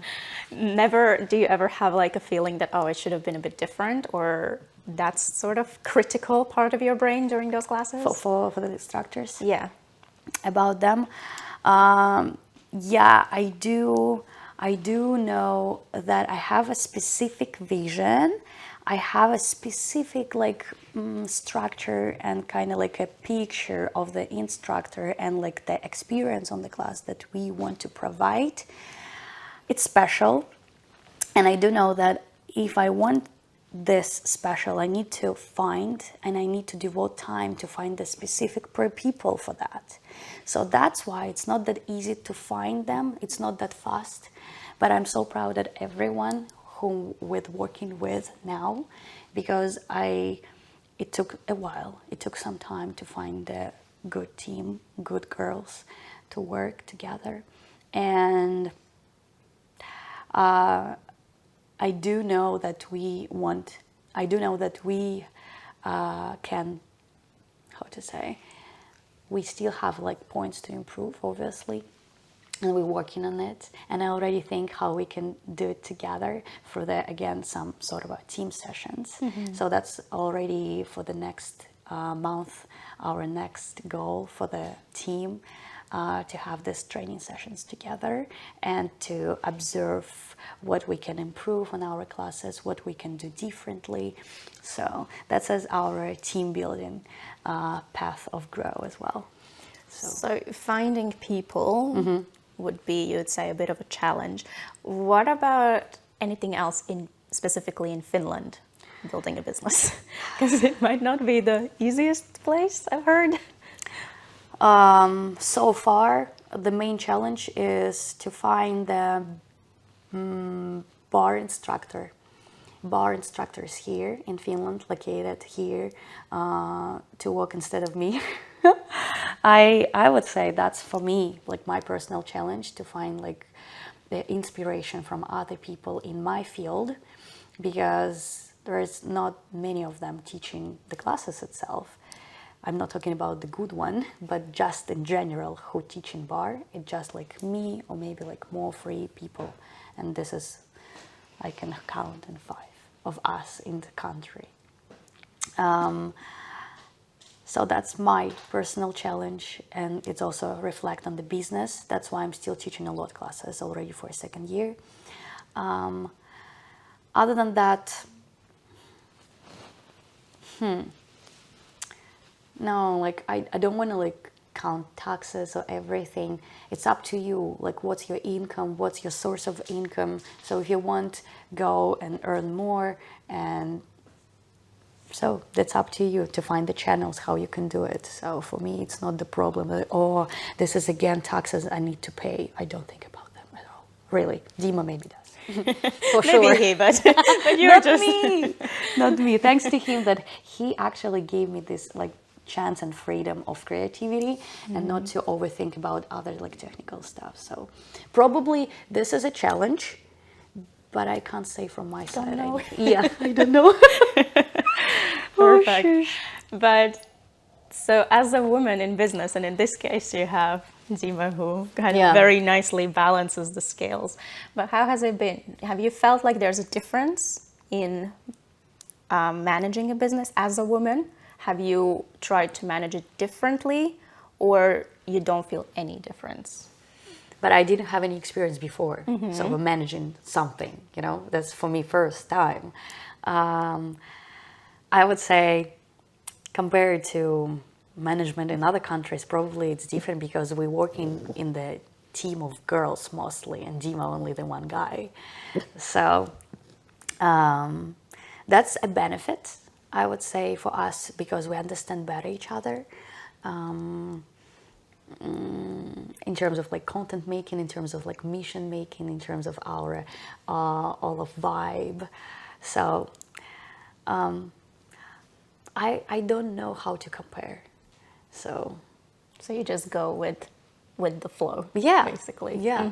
Do you ever have like a feeling that, oh, it should have been a bit different, or that's sort of critical part of your brain during those classes? For the instructors? Yeah. About them, yeah, I do know that I have a specific vision. I have a specific structure and kind of like a picture of the instructor and like the experience on the class that we want to provide. It's special, and I do know that if I want this special, I need to find and I need to devote time to find the specific people for that. So that's why it's not that easy to find them. It's not that fast, but I'm so proud that everyone whom we're working with now, because it took a while. It took some time to find a good team, good girls to work together. And I do know that we can, how to say, we still have like points to improve, obviously, and we're working on it. And I already think how we can do it together for again, some sort of team sessions. Mm-hmm. So that's already for the next month, our next goal for the team, to have these training sessions together and to observe what we can improve on our classes, what we can do differently. So that's as our team building path of grow as well. So finding people would be, you would say, a bit of a challenge. What about anything else specifically in Finland, building a business? Because it might not be the easiest place, I've heard. So far, the main challenge is to find the bar instructors here in Finland, located here, to work instead of me. I would say that's for me, like my personal challenge, to find like the inspiration from other people in my field, because there's not many of them teaching the classes itself. I'm not talking about the good one, but just in general who teach in bar. It's just like me or maybe like more 3 people. And this is, I can count in 5 of us in the country. So that's my personal challenge, and it's also reflect on the business. That's why I'm still teaching a lot classes already for a 2nd year. Other than that, no, like I don't want to like count taxes or everything. It's up to you. Like, what's your income? What's your source of income? So if you want, go and earn more, and so that's up to you to find the channels how you can do it. So for me, it's not the problem that, this is again taxes I need to pay. I don't think about them at all. Really, Dima maybe does. For sure. Maybe he, but you're Not just me. Not me. Thanks to him that he actually gave me this like chance and freedom of creativity and not to overthink about other like technical stuff. So probably this is a challenge, but I can't say from my side. know. Yeah, I don't know. Perfect. Oh, But so, as a woman in business, and in this case, you have Dima who kind Yeah. of very nicely balances the scales. But how has it been? Have you felt like there's a difference in managing a business as a woman? Have you tried to manage it differently, or you don't feel any difference? But I didn't have any experience before, so of managing something, you know, that's for me first time. I would say compared to management in other countries, probably it's different because we're working in the team of girls mostly, and Dima only the one guy. So that's a benefit, I would say, for us because we understand better each other. In terms of like content making, in terms of like mission making, in terms of our all of vibe. So I don't know how to compare. So you just go with the flow, yeah, basically. yeah.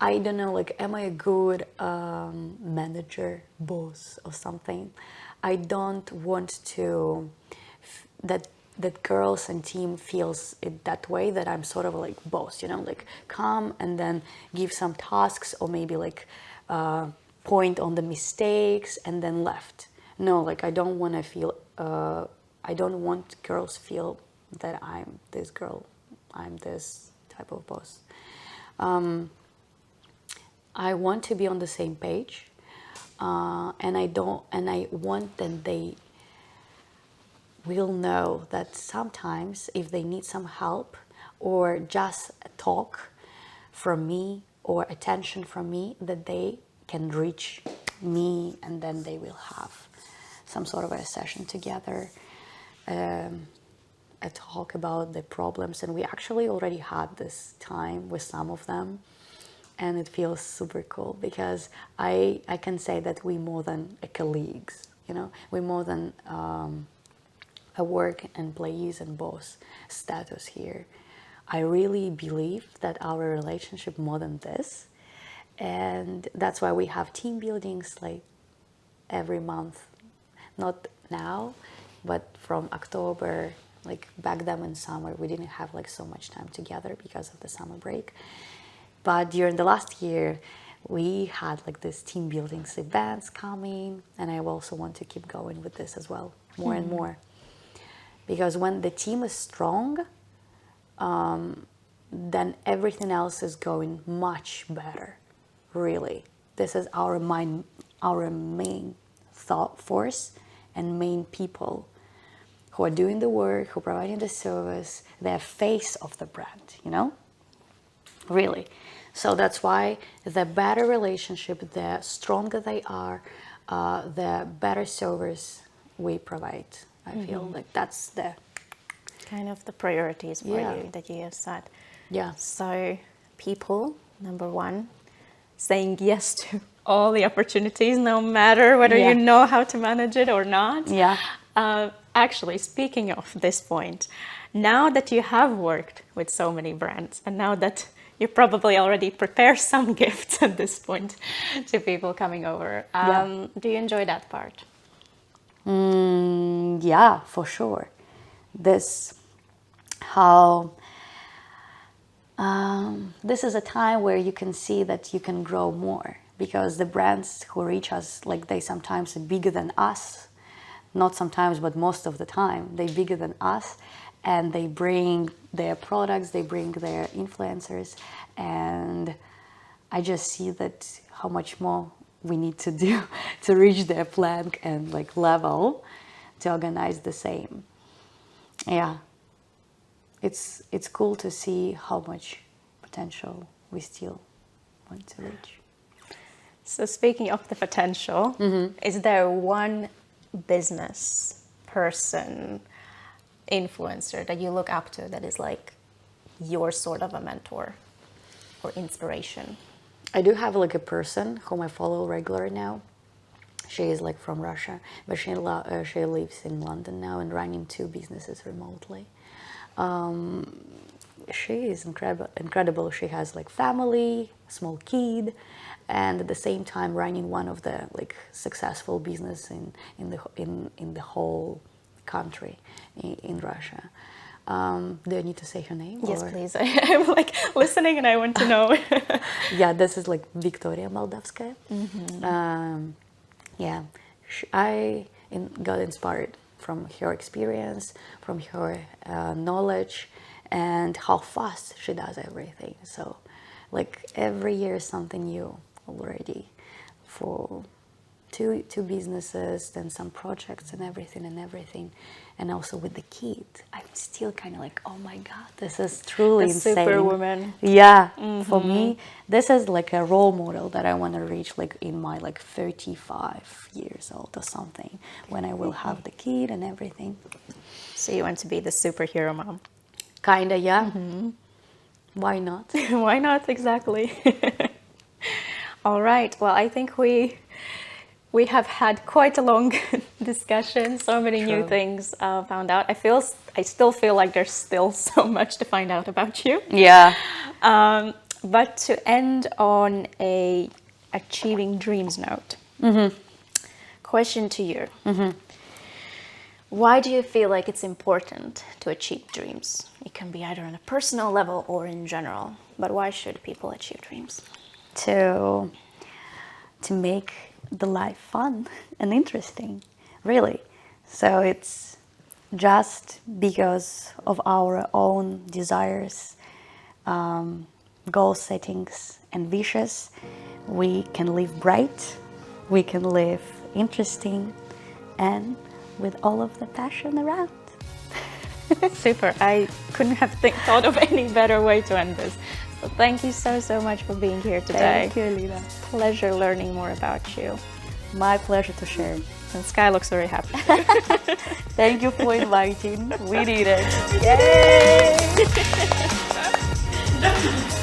I don't know, like, am I a good manager, boss, or something? I don't want to that girls and team feels it that way, that I'm sort of like boss, you know, like come and then give some tasks or maybe like point on the mistakes and then left. No, like I don't want to feel. I don't want girls feel that I'm this girl. I'm this type of boss. I want to be on the same page, and I want that they will know that sometimes if they need some help or just a talk from me or attention from me, that they can reach me and then they will have some sort of a session together, a talk about the problems. And we actually already had this time with some of them, and it feels super cool because I can say that we're more than a colleagues, you know, we're more than a work employees and boss status here. I really believe that our relationship more than this, and that's why we have team buildings like every month. Not now, but from October, like back then in summer, we didn't have like so much time together because of the summer break. But during the last year, we had like this team building events coming, and I also want to keep going with this as well, more and more. Because when the team is strong, then everything else is going much better, really. This is our main thought force and main people who are doing the work, who are providing the service, they're face of the brand, you know? Really. So that's why the better relationship, the stronger they are, the better service we provide. I feel like that's the Kind of the priorities for Yeah. you that you have set. yeah. So, people, number one, saying yes to all the opportunities, no matter whether Yeah. you know how to manage it or not. Yeah. Actually, speaking of this point, now that you have worked with so many brands, and now that you probably already prepare some gifts at this point to people coming over, do you enjoy that part? Yeah, for sure. This this is a time where you can see that you can grow more, because the brands who reach us, like, they sometimes are bigger than us. Not sometimes, but most of the time, they're bigger than us, and they bring their products, they bring their influencers, and I just see that how much more we need to do to reach their plank and like level to organize the same. Yeah, it's cool to see how much potential we still want to reach. So, speaking of the potential, is there one business person, influencer that you look up to that is like your sort of a mentor or inspiration? I do have like a person whom I follow regularly now. She is like from Russia, but she lives in London now and running 2 businesses remotely. She is incredible. She has like family, small kid, and at the same time running one of the like successful business in the whole country in Russia. Do I need to say her name? Yes, please. I'm like listening and I want to know. Yeah, this is like Victoria Moldavskaya. Yeah, I got inspired from her experience, from her knowledge, and how fast she does everything. So, like every year something new already for two businesses, then some projects and everything. And also with the kid, I'm still kind of like, oh my God, this is truly insane. Superwoman. Yeah, for me, this is like a role model that I want to reach like in my like 35 years old or something, when I will have the kid and everything. So you want to be the superhero mom? Kinda, yeah. Why not? Why not, exactly. All right, well, I think we have had quite a long discussion, so many new things found out. I still feel like there's still so much to find out about you. Yeah. But to end on a achieving dreams note, question to you. Why do you feel like it's important to achieve dreams? It can be either on a personal level or in general, but why should people achieve dreams? To make the life fun and interesting, really. So it's just because of our own desires, goal settings and wishes, we can live bright, we can live interesting, and with all of the passion around. Super. I couldn't have thought of any better way to end this. So thank you so much for being here today. Thank you, Lina. Pleasure learning more about you. My pleasure to share. And Sky looks very happy. Thank you for inviting. We need it. Yay!